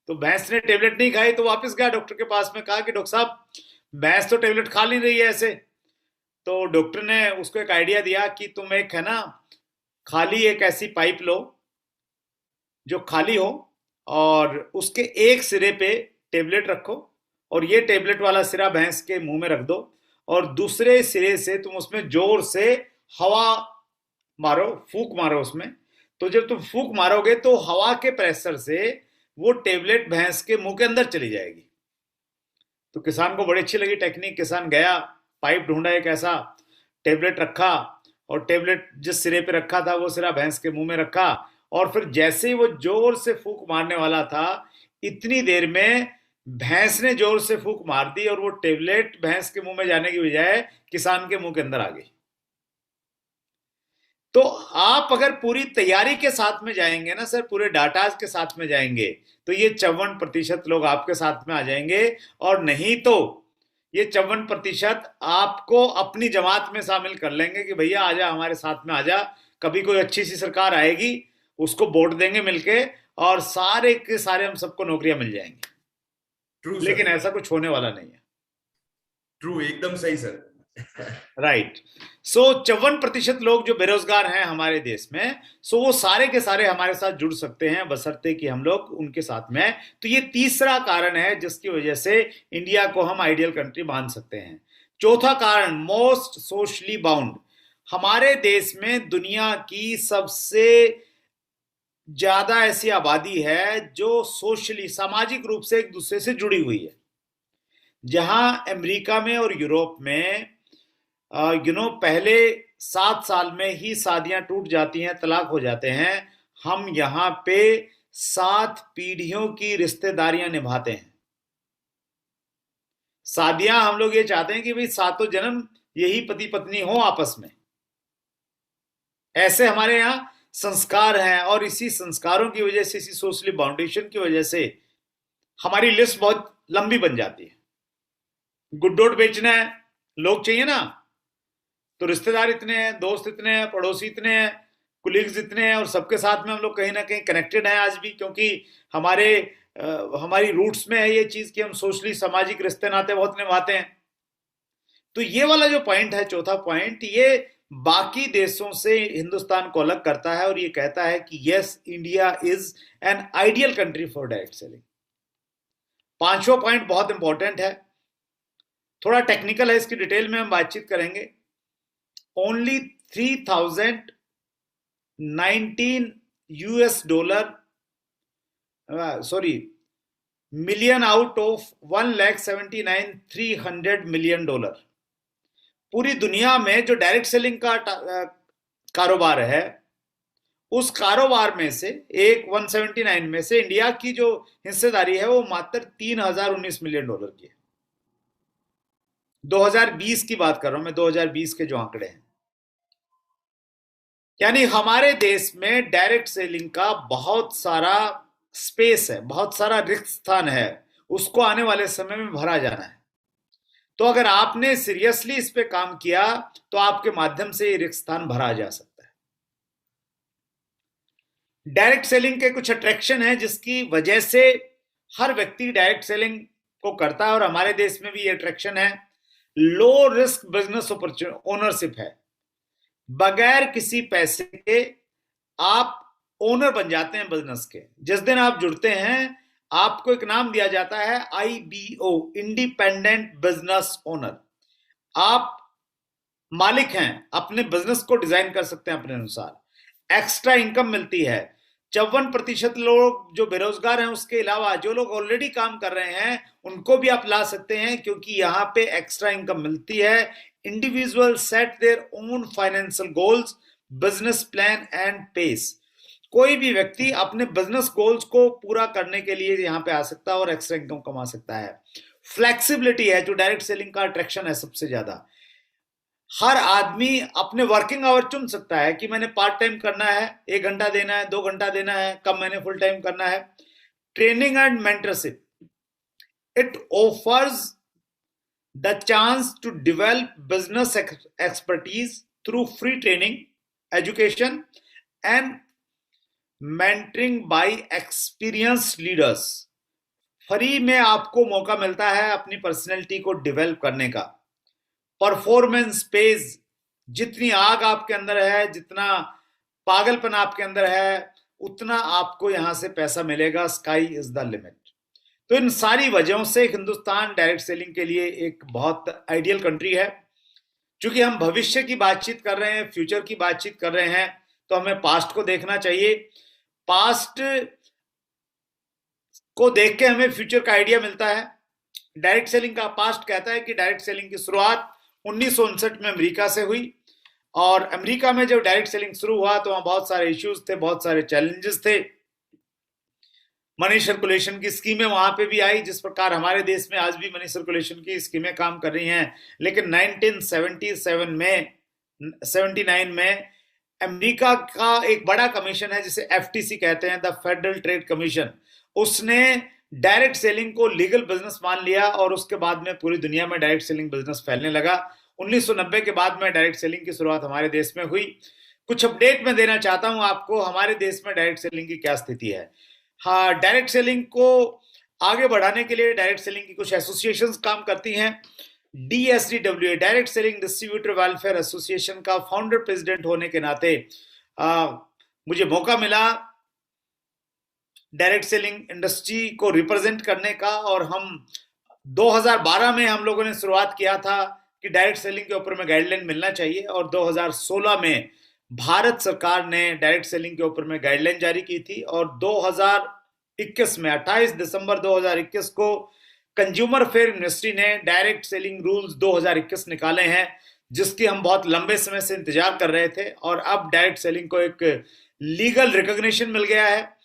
तो भैंस ने टेबलेट नहीं खाई। तो वापस गया डॉक्टर के पास में, कहा कि डॉक्टर साहब भैंस तो टेबलेट खा नहीं रही है ऐसे। तो डॉक्टर ने उसको एक आइडिया दिया कि तुम एक है ना, खाली एक ऐसी पाइप लो जो खाली हो, और उसके एक सिरे पे टेबलेट रखो, और ये टेबलेट वाला सिरा भैंस के मुंह में रख दो, और दूसरे सिरे से तुम उसमें जोर से हवा मारो, फूंक मारो उसमें। तो जब तुम फूंक मारोगे तो हवा के प्रेशर से वो टेबलेट भैंस के मुंह के अंदर चली जाएगी। तो किसान को बड़ी अच्छी लगी टेक्निक। किसान गया, पाइप ढूंढा, एक ऐसा टेबलेट रखा, और टेबलेट जिस सिरे पे रखा था वो सिरा भैंस के मुंह में रखा, और फिर जैसे ही वो जोर से फूंक मारने वाला था, इतनी देर में भैंस ने जोर से फूंक मार दी, और वो टेबलेट भैंस के मुंह में जाने की बजाय किसान के मुंह के अंदर आ गई। तो आप अगर पूरी तैयारी के साथ में जाएंगे ना सर, पूरे डाटा के साथ में जाएंगे, तो ये 54% लोग आपके साथ में आ जाएंगे। और नहीं तो ये 54% आपको अपनी जमात में शामिल कर लेंगे कि भैया आजा, हमारे साथ में आजा, कभी कोई अच्छी सी सरकार आएगी, उसको वोट देंगे मिलके, और सारे के सारे हम सबको नौकरियां मिल जाएंगी। ट्रू, लेकिन ऐसा कुछ होने वाला नहीं है। ट्रू, एकदम सही सर। राइट। सो 54% लोग जो बेरोजगार हैं हमारे देश में, सो वो सारे के सारे हमारे साथ जुड़ सकते हैं, बशर्ते कि हम लोग उनके साथ में। तो ये तीसरा कारण है जिसकी वजह से इंडिया को हम आइडियल कंट्री मान सकते हैं। चौथा कारण, मोस्ट सोशली बाउंड। हमारे देश में दुनिया की सबसे ज्यादा ऐसी आबादी है जो सोशली, सामाजिक रूप से एक दूसरे से जुड़ी हुई है। जहां अमेरिका में और यूरोप में पहले 7 साल में ही शादियां टूट जाती हैं, तलाक हो जाते हैं, हम यहां पे 7 पीढ़ियों की रिश्तेदारियां निभाते हैं। शादियां हम लोग ये चाहते हैं कि भाई सातों जन्म यही पति पत्नी हो आपस में। ऐसे हमारे यहां संस्कार हैं, और इसी संस्कारों की वजह से, इसी सोशली बाउंडेशन की वजह से हमारी लिस्ट बहुत लंबी बन जाती है। गुड्डोट बेचना है, लोग चाहिए ना, तो रिश्तेदार इतने हैं, दोस्त इतने हैं, पड़ोसी इतने हैं, कुलीग्स इतने हैं, और सबके साथ में हम लोग कहीं ना कहीं कनेक्टेड हैं आज भी, क्योंकि हमारे हमारी रूट्स में है ये चीज कि हम सोशली सामाजिक रिश्ते नाते बहुत निभाते हैं। तो ये वाला जो पॉइंट है, चौथा पॉइंट, ये बाकी देशों से हिंदुस्तान को अलग करता है और ये कहता है कि yes, India is an ideal country for direct selling. पांचवा पॉइंट बहुत इंपॉर्टेंट है, थोड़ा टेक्निकल है, इसकी डिटेल में हम बातचीत करेंगे। Only 3019 US dollar, million out of 1,79,300 million dollar पूरी दुनिया में जो डायरेक्ट सेलिंग का कारोबार है, उस कारोबार में से 179 में से इंडिया की जो हिस्सेदारी है वो मात्र 3,019 मिलियन डॉलर की है। 2020 की बात कर रहा हूं मैं, 2020 के जो आंकड़े हैं। यानी हमारे देश में डायरेक्ट सेलिंग का बहुत सारा स्पेस है, बहुत सारा रिक्त स्थान है, उसको आने वाले समय में भरा जाना है। तो अगर आपने सीरियसली इस पे काम किया तो आपके माध्यम से ये रिक्त स्थान भरा जा सकता है। डायरेक्ट सेलिंग के कुछ अट्रैक्शन है जिसकी वजह से हर व्यक्ति डायरेक्ट सेलिंग को करता है, और हमारे देश में भी ये अट्रैक्शन है। लो रिस्क बिजनेस ओनरशिप है, बगैर किसी पैसे के आप ओनर बन जाते हैं बिजनेस के। जिस दिन आप जुड़ते हैं आपको एक नाम दिया जाता है IBO, इंडिपेंडेंट बिजनेस ओनर। आप मालिक हैं, अपने बिजनेस को डिजाइन कर सकते हैं अपने अनुसार। एक्स्ट्रा इनकम मिलती है। 54% लोग जो बेरोजगार हैं, उसके अलावा जो लोग ऑलरेडी काम कर रहे हैं उनको भी आप ला सकते हैं, क्योंकि यहां पे एक्स्ट्रा इनकम मिलती है। Individual set their own financial goals, business plan and pace. कोई भी व्यक्ति अपने बिजनेस गोल्स को पूरा करने के लिए यहां पे आ सकता है और एक्स्ट्रा इनकम कमा सकता है। फ्लेक्सिबिलिटी है जो डायरेक्ट सेलिंग का अट्रैक्शन है सबसे ज्यादा। हर आदमी अपने वर्किंग आवर चुन सकता है कि मैंने पार्ट टाइम करना है, 1 घंटा देना है, 2 घंटा देना है, कब मैंने फुल टाइम करना है। Training and mentorship, it offers the chance to develop business expertise through free training, education and mentoring by experienced leaders. Free में आपको मौका मिलता है अपनी पर्सनैलिटी को डेवलप करने का। परफॉर्मेंस पेज, जितनी आग आपके अंदर है, जितना पागलपन आपके अंदर है, उतना आपको यहां से पैसा मिलेगा। Sky is the limit. तो इन सारी वजहों से हिंदुस्तान डायरेक्ट सेलिंग के लिए एक बहुत आइडियल कंट्री है। चूंकि हम भविष्य की बातचीत कर रहे हैं, फ्यूचर की बातचीत कर रहे हैं, तो हमें पास्ट को देखना चाहिए। पास्ट को देख के हमें फ्यूचर का आइडिया मिलता है। डायरेक्ट सेलिंग का पास्ट कहता है कि डायरेक्ट सेलिंग की शुरुआत 1959 में अमेरिका से हुई, और अमेरिका में जब डायरेक्ट सेलिंग शुरू हुआ तो वहां बहुत सारे इश्यूज थे, बहुत सारे चैलेंजेस थे। मनी सर्कुलेशन की स्कीमें वहां पे भी आई, जिस प्रकार हमारे देश में आज भी मनी सर्कुलेशन की स्कीमें काम कर रही हैं। लेकिन 1979 में अमेरिका का एक बड़ा कमीशन है जिसे FTC कहते हैं, द फेडरल ट्रेड कमीशन, उसने डायरेक्ट सेलिंग को लीगल बिजनेस मान लिया, और उसके बाद में पूरी दुनिया में डायरेक्ट सेलिंग बिजनेस फैलने लगा। 1990 के बाद में डायरेक्ट सेलिंग की शुरुआत हमारे देश में हुई। कुछ अपडेट मैं देना चाहता हूं आपको, हमारे देश में डायरेक्ट सेलिंग की क्या स्थिति है। हाँ, डायरेक्ट सेलिंग को आगे बढ़ाने के लिए डायरेक्ट सेलिंग की कुछ एसोसिएशंस काम करती हैं। DSDWA, direct selling distributor welfare association का फाउंडर प्रेसिडेंट होने के नाते मुझे मौका मिला डायरेक्ट सेलिंग इंडस्ट्री को रिप्रेजेंट करने का। और हम 2012 में हम लोगों ने शुरुआत किया था कि डायरेक्ट सेलिंग के ऊपर में गाइडलाइन मिलना चाहिए, और 2016 में भारत सरकार ने डायरेक्ट सेलिंग के ऊपर में गाइडलाइन जारी की थी, और 2021 में 28 दिसंबर 2021 को कंज्यूमर फेयर मिनिस्ट्री ने डायरेक्ट सेलिंग रूल्स 2021 निकाले हैं, जिसकी हम बहुत लंबे समय से इंतजार कर रहे थे। और अब डायरेक्ट सेलिंग को एक लीगल रिकॉग्निशन मिल गया है।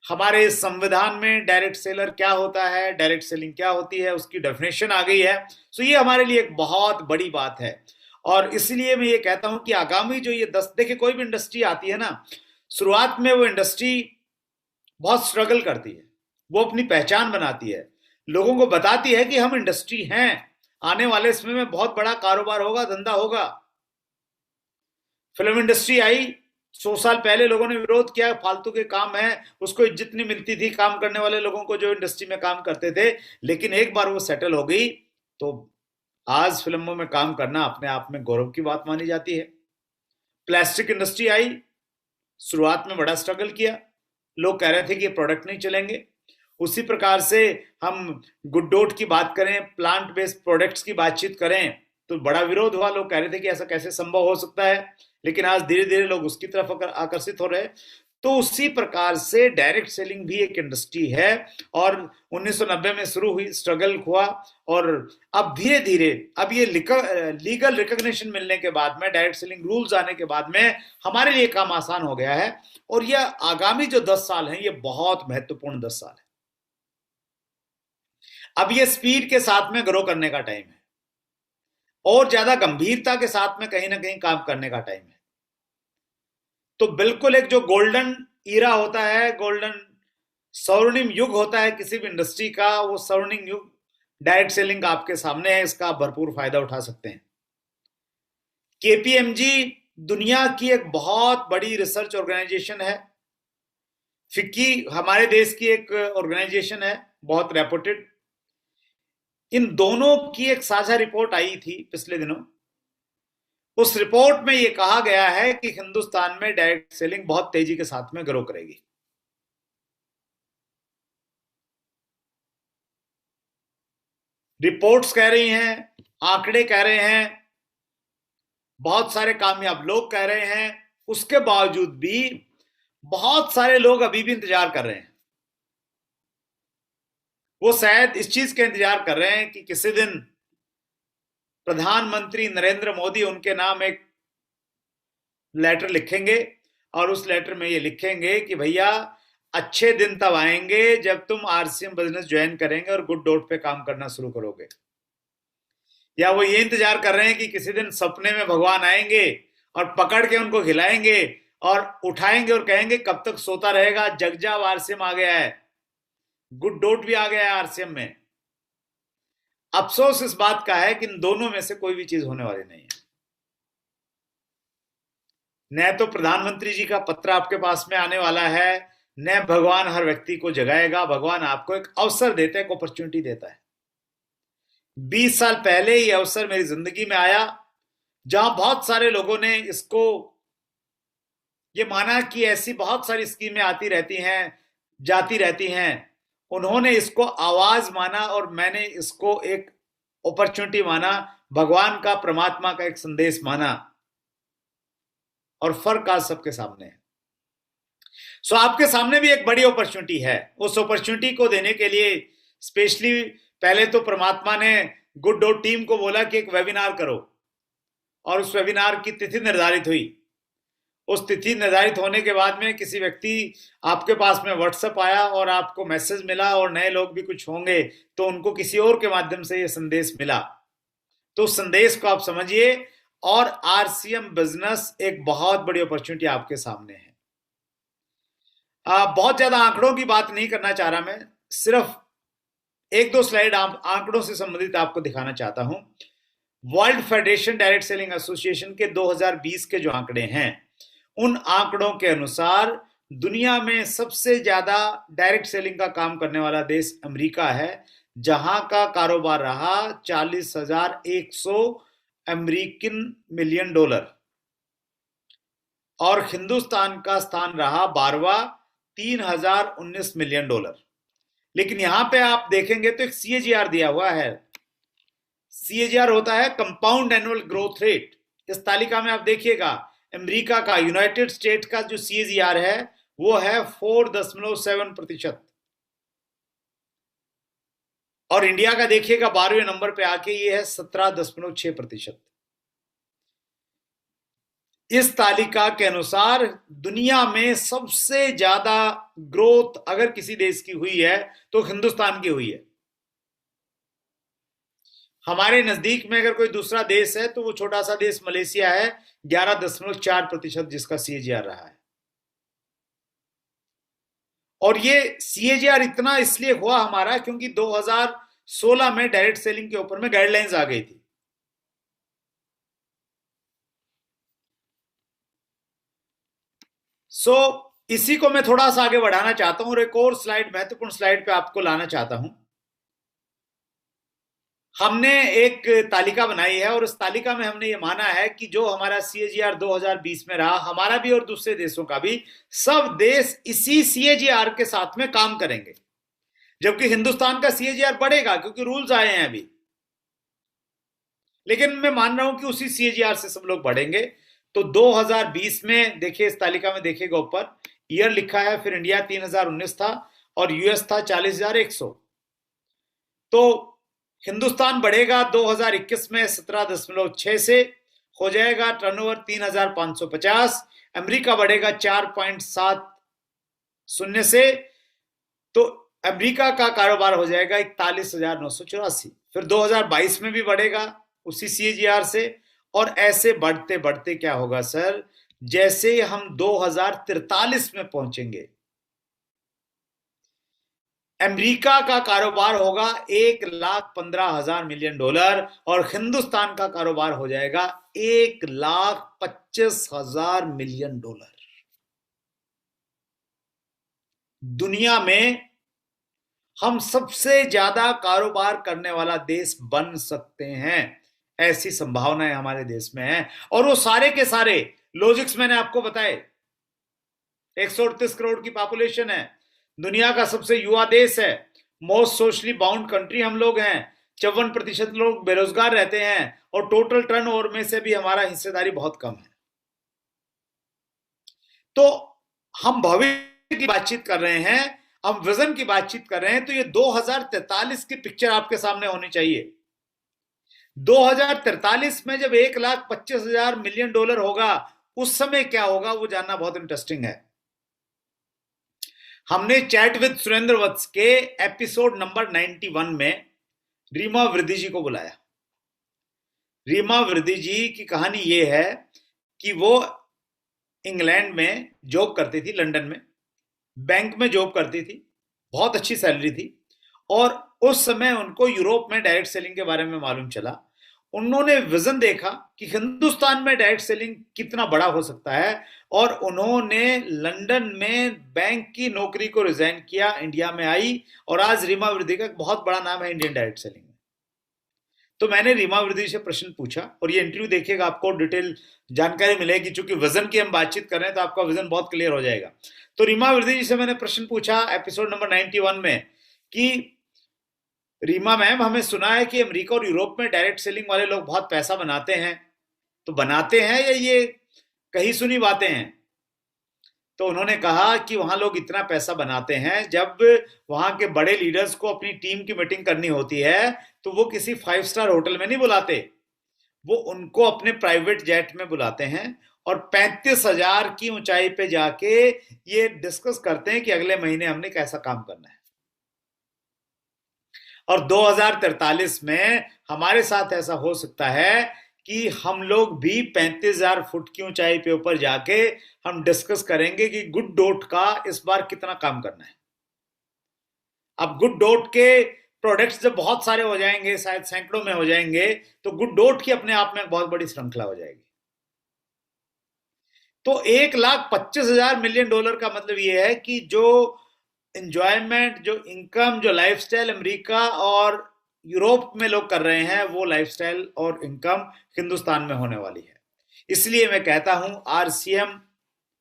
हमारे संविधान में डायरेक्ट सेलर क्या होता है, डायरेक्ट सेलिंग क्या होती है, उसकी डेफिनेशन आ गई है। सो ये हमारे लिए एक बहुत बड़ी बात है, और इसलिए मैं ये कहता हूं कि आगामी जो ये 10, देखिए कोई भी इंडस्ट्री आती है ना, शुरुआत में वो इंडस्ट्री बहुत स्ट्रगल करती है, वो अपनी पहचान बनाती है, लोगों को बताती है कि हम इंडस्ट्री हैं, आने वाले समय में बहुत बड़ा कारोबार होगा, धंधा होगा। फिल्म इंडस्ट्री आई, 100 साल पहले लोगों ने विरोध किया, फालतू के काम है, उसको इज्जत नहीं मिलती थी काम करने वाले लोगों को जो इंडस्ट्री में काम करते थे। लेकिन एक बार वो सेटल हो गई तो आज फिल्मों में काम करना अपने आप में गौरव की बात मानी जाती है। प्लास्टिक इंडस्ट्री आई, शुरुआत में बड़ा स्ट्रगल किया, लोग कह रहे थे कि ये प्रोडक्ट नहीं चलेंगे। उसी प्रकार से हम गुडडोट की बात करें, प्लांट बेस्ड प्रोडक्ट्स की बातचीत करें तो बड़ा विरोध हुआ, लोग कह रहे थे कि ऐसा कैसे संभव हो सकता है, लेकिन आज धीरे धीरे लोग उसकी तरफ आकर्षित हो रहे हैं। तो उसी प्रकार से डायरेक्ट सेलिंग भी एक इंडस्ट्री है और 1990 में शुरू हुई, स्ट्रगल हुआ और अब धीरे धीरे अब ये लीगल रिकॉग्निशन मिलने के बाद में, डायरेक्ट सेलिंग रूल्स आने के बाद में हमारे लिए काम आसान हो गया है। और ये आगामी जो 10 साल हैं ये बहुत महत्वपूर्ण 10 साल है। अब ये स्पीड के साथ में ग्रो करने का टाइम है और ज्यादा गंभीरता के साथ में कहीं ना कहीं काम करने का टाइम है। तो बिल्कुल एक जो गोल्डन ईरा होता है, गोल्डन स्वर्णिम युग होता है किसी भी इंडस्ट्री का, वो स्वर्णिम युग डायरेक्ट सेलिंग आपके सामने है, इसका भरपूर फायदा उठा सकते हैं। केपीएमजी दुनिया की एक बहुत बड़ी रिसर्च ऑर्गेनाइजेशन है। फिक्की हमारे देश की एक ऑर्गेनाइजेशन है, बहुत रेपुटेड। इन दोनों की एक साझा रिपोर्ट आई थी पिछले दिनों। उस रिपोर्ट में यह कहा गया है कि हिंदुस्तान में डायरेक्ट सेलिंग बहुत तेजी के साथ में ग्रो करेगी। रिपोर्ट्स कह रही हैं, आंकड़े कह रहे हैं, बहुत सारे कामयाब लोग कह रहे हैं, उसके बावजूद भी बहुत सारे लोग अभी भी इंतजार कर रहे हैं। वो शायद इस चीज का इंतजार कर रहे हैं कि किसी दिन प्रधानमंत्री नरेंद्र मोदी उनके नाम एक लेटर लिखेंगे और उस लेटर में ये लिखेंगे कि भैया अच्छे दिन तब आएंगे जब तुम आरसीएम बिजनेस ज्वाइन करेंगे और गुडडॉट पे काम करना शुरू करोगे। या वो ये इंतजार कर रहे हैं कि किसी दिन सपने में भगवान आएंगे और पकड़ के उनको खिलाएंगे और उठाएंगे और कहेंगे कब तक सोता रहेगा, जग जा, आरसीएम आ गया है, गुडडॉट भी आ गया है आरसीएम में। अफसोस इस बात का है कि इन दोनों में से कोई भी चीज होने वाली नहीं है। न तो प्रधानमंत्री जी का पत्र आपके पास में आने वाला है, न भगवान हर व्यक्ति को जगाएगा। भगवान आपको एक अवसर देता है, एक अपॉर्चुनिटी देता है। 20 साल पहले ये अवसर मेरी जिंदगी में आया जहां बहुत सारे लोगों ने इसको ये माना कि ऐसी बहुत सारी स्कीमें आती रहती हैं, जाती रहती हैं। उन्होंने इसको आवाज माना और मैंने इसको एक अपॉर्चुनिटी माना, भगवान का, परमात्मा का एक संदेश माना। और फर्क आज सबके सामने है। सो आपके सामने भी एक बड़ी अपॉर्चुनिटी है। उस अपॉर्चुनिटी को देने के लिए स्पेशली पहले तो परमात्मा ने गुडडॉट टीम को बोला कि एक वेबिनार करो और उस वेबिनार की तिथि निर्धारित हुई। उस तिथि निर्धारित होने के बाद में किसी व्यक्ति आपके पास में व्हाट्सएप आया और आपको मैसेज मिला और नए लोग भी कुछ होंगे तो उनको किसी और के माध्यम से यह संदेश मिला। तो उस संदेश को आप समझिए और आरसीएम बिजनेस एक बहुत बड़ी अपॉर्चुनिटी आपके सामने है। बहुत ज्यादा आंकड़ों की बात नहीं करना चाह रहा मैं, सिर्फ एक दो स्लाइड आंकड़ों से संबंधित आपको दिखाना चाहता हूं। World federation direct selling association के 2020 के जो आंकड़े हैं, उन आंकड़ों के अनुसार दुनिया में सबसे ज्यादा डायरेक्ट सेलिंग का काम करने वाला देश अमेरिका है, जहां का कारोबार रहा 40,100 अमेरिकन मिलियन डॉलर और हिंदुस्तान का स्थान रहा 12वां, 3,019 मिलियन डॉलर। लेकिन यहां पे आप देखेंगे तो एक सीएजीआर दिया हुआ है। सीएजीआर होता है कंपाउंड एनुअल ग्रोथ रेट। इस तालिका में आप देखिएगा अमेरिका का, यूनाइटेड स्टेट का जो सीएजीआर है वो है 4.7%। और इंडिया का देखिएगा 12वें नंबर पे आके ये है 17.6%। इस तालिका के अनुसार दुनिया में सबसे ज्यादा ग्रोथ अगर किसी देश की हुई है तो हिंदुस्तान की हुई है। हमारे नजदीक में अगर कोई दूसरा देश है तो वो छोटा सा देश मलेशिया है, 11.4% जिसका सीएजीआर रहा है। और ये सीएजीआर इतना इसलिए हुआ हमारा क्योंकि 2016 में डायरेक्ट सेलिंग के ऊपर में गाइडलाइंस आ गई थी। इसी को मैं थोड़ा सा आगे बढ़ाना चाहता हूं और एक और स्लाइड, महत्वपूर्ण स्लाइड पे आपको लाना चाहता हूं। हमने एक तालिका बनाई है और उस तालिका में हमने ये माना है कि जो हमारा सीएजीआर 2020 में रहा, हमारा भी और दूसरे देशों का भी, सब देश इसी सीएजीआर के साथ में काम करेंगे, जबकि हिंदुस्तान का सीएजीआर बढ़ेगा क्योंकि रूल्स आए हैं अभी। लेकिन मैं मान रहा हूं कि उसी सीएजीआर से सब लोग बढ़ेंगे। तो 2020 में देखिए, इस तालिका में देखिएगा ऊपर ईयर लिखा है, फिर इंडिया 3019 था और यूएस था 40,100। तो हिंदुस्तान बढ़ेगा 2021 में 17.6 से हो जाएगा टर्नओवर 3,550। अमेरिका बढ़ेगा 4.70 से, तो अमेरिका का कारोबार हो जाएगा 41,984। फिर 2022 में भी बढ़ेगा उसी सीएजीआर से, और ऐसे बढ़ते बढ़ते क्या होगा सर, जैसे हम 2043 में पहुंचेंगे, अमेरिका का कारोबार होगा 1,15,000 मिलियन डॉलर और हिंदुस्तान का कारोबार हो जाएगा 1,25,000 मिलियन डॉलर। दुनिया में हम सबसे ज्यादा कारोबार करने वाला देश बन सकते हैं, ऐसी संभावनाएं हमारे देश में हैं। और वो सारे के सारे लॉजिक्स मैंने आपको बताए। 138 करोड़ की पॉपुलेशन है, दुनिया का सबसे युवा देश है, मोस्ट सोशली बाउंड कंट्री हम लोग हैं, 54% लोग बेरोजगार रहते हैं और टोटल टर्नओवर में से भी हमारा हिस्सेदारी बहुत कम है। तो हम भविष्य की बातचीत कर रहे हैं, हम विजन की बातचीत कर रहे हैं, तो ये 2043 की पिक्चर आपके सामने होनी चाहिए। 2043 में जब 1,25,000 मिलियन डॉलर होगा, उस समय क्या होगा वो जानना बहुत इंटरेस्टिंग है। हमने चैट विद सुरेंद्र वत्स के एपिसोड नंबर 91 में रीमा वृद्धि जी को बुलाया। रीमा वृद्धि जी की कहानी यह है कि वो इंग्लैंड में जॉब करती थी, लंदन में बैंक में जॉब करती थी, बहुत अच्छी सैलरी थी, और उस समय उनको यूरोप में डायरेक्ट सेलिंग के बारे में मालूम चला। उन्होंने विजन देखा कि हिंदुस्तान में डायरेक्ट सेलिंग कितना बड़ा हो सकता है, और उन्होंने लंदन में बैंक की नौकरी को रिजाइन किया, इंडिया में आई, और आज रीमा वृद्धि का बहुत बड़ा नाम है इंडियन डायरेक्ट सेलिंग में। तो मैंने रीमा वृद्धि से प्रश्न पूछा, और ये इंटरव्यू देखिएगा, आपको डिटेल जानकारी मिलेगी। चूंकि विजन की हम बातचीत कर रहे हैं तो आपका विजन बहुत क्लियर हो जाएगा। तो रीमा वृद्धि जी से मैंने प्रश्न पूछा एपिसोड नंबर 91 में कि रीमा मैम, हमें सुना है कि अमेरिका और यूरोप में डायरेक्ट सेलिंग वाले लोग बहुत पैसा बनाते हैं, तो बनाते हैं या ये कहीं सुनी बातें हैं? तो उन्होंने कहा कि वहां लोग इतना पैसा बनाते हैं, जब वहां के बड़े लीडर्स को अपनी टीम की मीटिंग करनी होती है तो वो किसी 5 स्टार होटल में नहीं बुलाते, वो उनको अपने प्राइवेट जेट में बुलाते हैं और 35,000 की ऊंचाई पे जाके ये डिस्कस करते हैं कि अगले महीने हमने कैसा काम करना है। और 2043 में हमारे साथ ऐसा हो सकता है कि हम लोग भी 35,000 फुट की ऊंचाई पे ऊपर जाके हम डिस्कस करेंगे कि गुड डॉट का इस बार कितना काम करना है। अब गुड डॉट के प्रोडक्ट्स जब बहुत सारे हो जाएंगे, शायद सैकड़ों में हो जाएंगे, तो गुड डॉट की अपने आप में बहुत बड़ी श्रृंखला हो जाएगी। तो 1,25,000 मिलियन डॉलर का मतलब यह है कि जो एंजॉयमेंट, जो इनकम, जो लाइफस्टाइल अमेरिका और यूरोप में लोग कर रहे हैं, वो लाइफस्टाइल और इनकम हिंदुस्तान में होने वाली है। इसलिए मैं कहता हूं RCM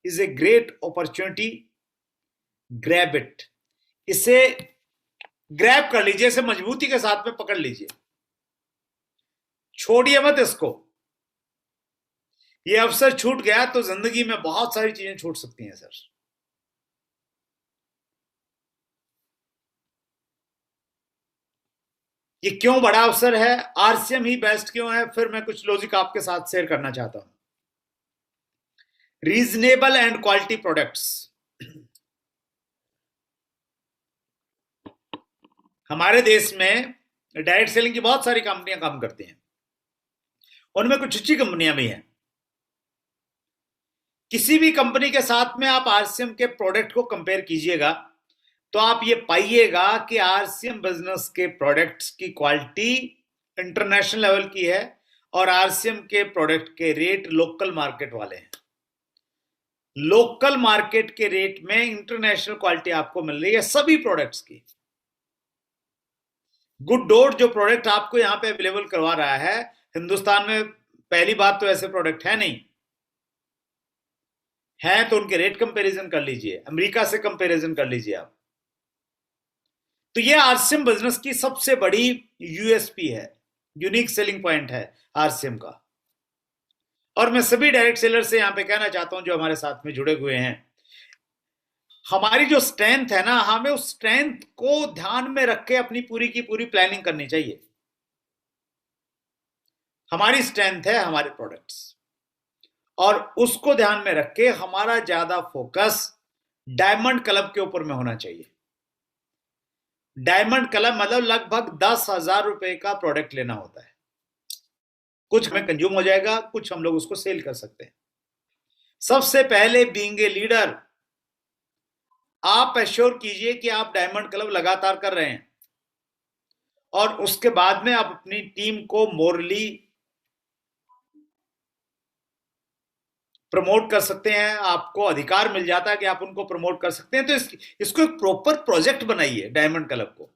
is a great opportunity, grab it. इसे ग्रैब कर लीजिए, इसे मजबूती के साथ में पकड़ लीजिए, छोड़िए मत इसको। ये अवसर छूट गया तो जिंदगी में बहुत सारी चीजें छूट सकती हैं सर। ये क्यों बड़ा अवसर है, आरसीएम ही बेस्ट क्यों है, फिर मैं कुछ लॉजिक आपके साथ शेयर करना चाहता हूं। Reasonable and quality products. हमारे देश में डायरेक्ट सेलिंग की बहुत सारी कंपनियां काम करती हैं, उनमें कुछ अच्छी कंपनियां भी हैं। किसी भी कंपनी के साथ में आप आरसीएम के प्रोडक्ट को कंपेयर कीजिएगा तो आप ये पाइएगा कि आरसीएम बिजनेस के प्रोडक्ट्स की क्वालिटी इंटरनेशनल लेवल की है और आरसीएम के प्रोडक्ट के रेट लोकल मार्केट वाले हैं। लोकल मार्केट के रेट में इंटरनेशनल क्वालिटी आपको मिल रही है सभी प्रोडक्ट्स की। गुड डॉट जो प्रोडक्ट आपको यहां पे अवेलेबल करवा रहा है, हिंदुस्तान में पहली बात तो ऐसे प्रोडक्ट है नहीं, है तो उनके रेट कंपैरिजन कर लीजिए, अमेरिका से कंपैरिजन कर लीजिए आप। तो ये आरसीएम बिजनेस की सबसे बड़ी यूएसपी है, यूनिक सेलिंग पॉइंट है आरसीएम का। और मैं सभी डायरेक्ट सेलर से यहां पे कहना चाहता हूं जो हमारे साथ में जुड़े हुए हैं, हमारी जो स्ट्रेंथ है ना, हमें उस स्ट्रेंथ को ध्यान में रख के अपनी पूरी की पूरी प्लानिंग करनी चाहिए। हमारी स्ट्रेंथ है हमारे प्रोडक्ट्स, और उसको ध्यान में रख के हमारा ज्यादा फोकस डायमंड क्लब के ऊपर में होना चाहिए। डायमंड क्लब मतलब लगभग 10,000 रुपए का प्रोडक्ट लेना होता है। कुछ हमें कंज्यूम हो जाएगा, कुछ हम लोग उसको सेल कर सकते हैं। सबसे पहले बीइंग ए लीडर आप एश्योर कीजिए कि आप डायमंड क्लब लगातार कर रहे हैं, और उसके बाद में आप अपनी टीम को मोरली प्रमोट कर सकते हैं। आपको अधिकार मिल जाता है कि आप उनको प्रमोट कर सकते हैं। तो इसको एक प्रॉपर प्रोजेक्ट बनाइए डायमंड क्लब को।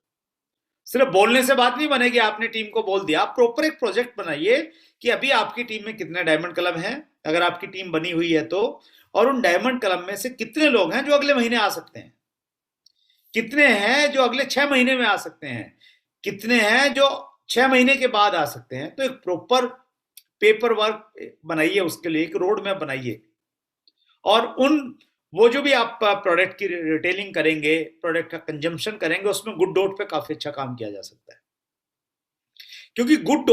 सिर्फ बोलने से बात नहीं बनेगी, आपने टीम को बोल दिया, आप प्रॉपर एक प्रोजेक्ट बनाइए कि अभी आपकी टीम में कितने डायमंड क्लब हैं, अगर आपकी टीम बनी हुई है तो, और उन डायमंड क्लब में से कितने लोग हैं जो अगले महीने आ सकते हैं, कितने हैं जो अगले 6 महीने में आ सकते हैं, कितने हैं जो 6 महीने के बाद आ सकते हैं। तो एक प्रॉपर पेपर वर्क बनाइए, उसके लिए एक रोड मैप बनाइए, और वो जो भी आप प्रोडक्ट की रिटेलिंग करेंगे, प्रोडक्ट का कंजम्पशन करेंगे, उसमें गुड डॉट पे काफी अच्छा काम किया जा सकता है। क्योंकि गुड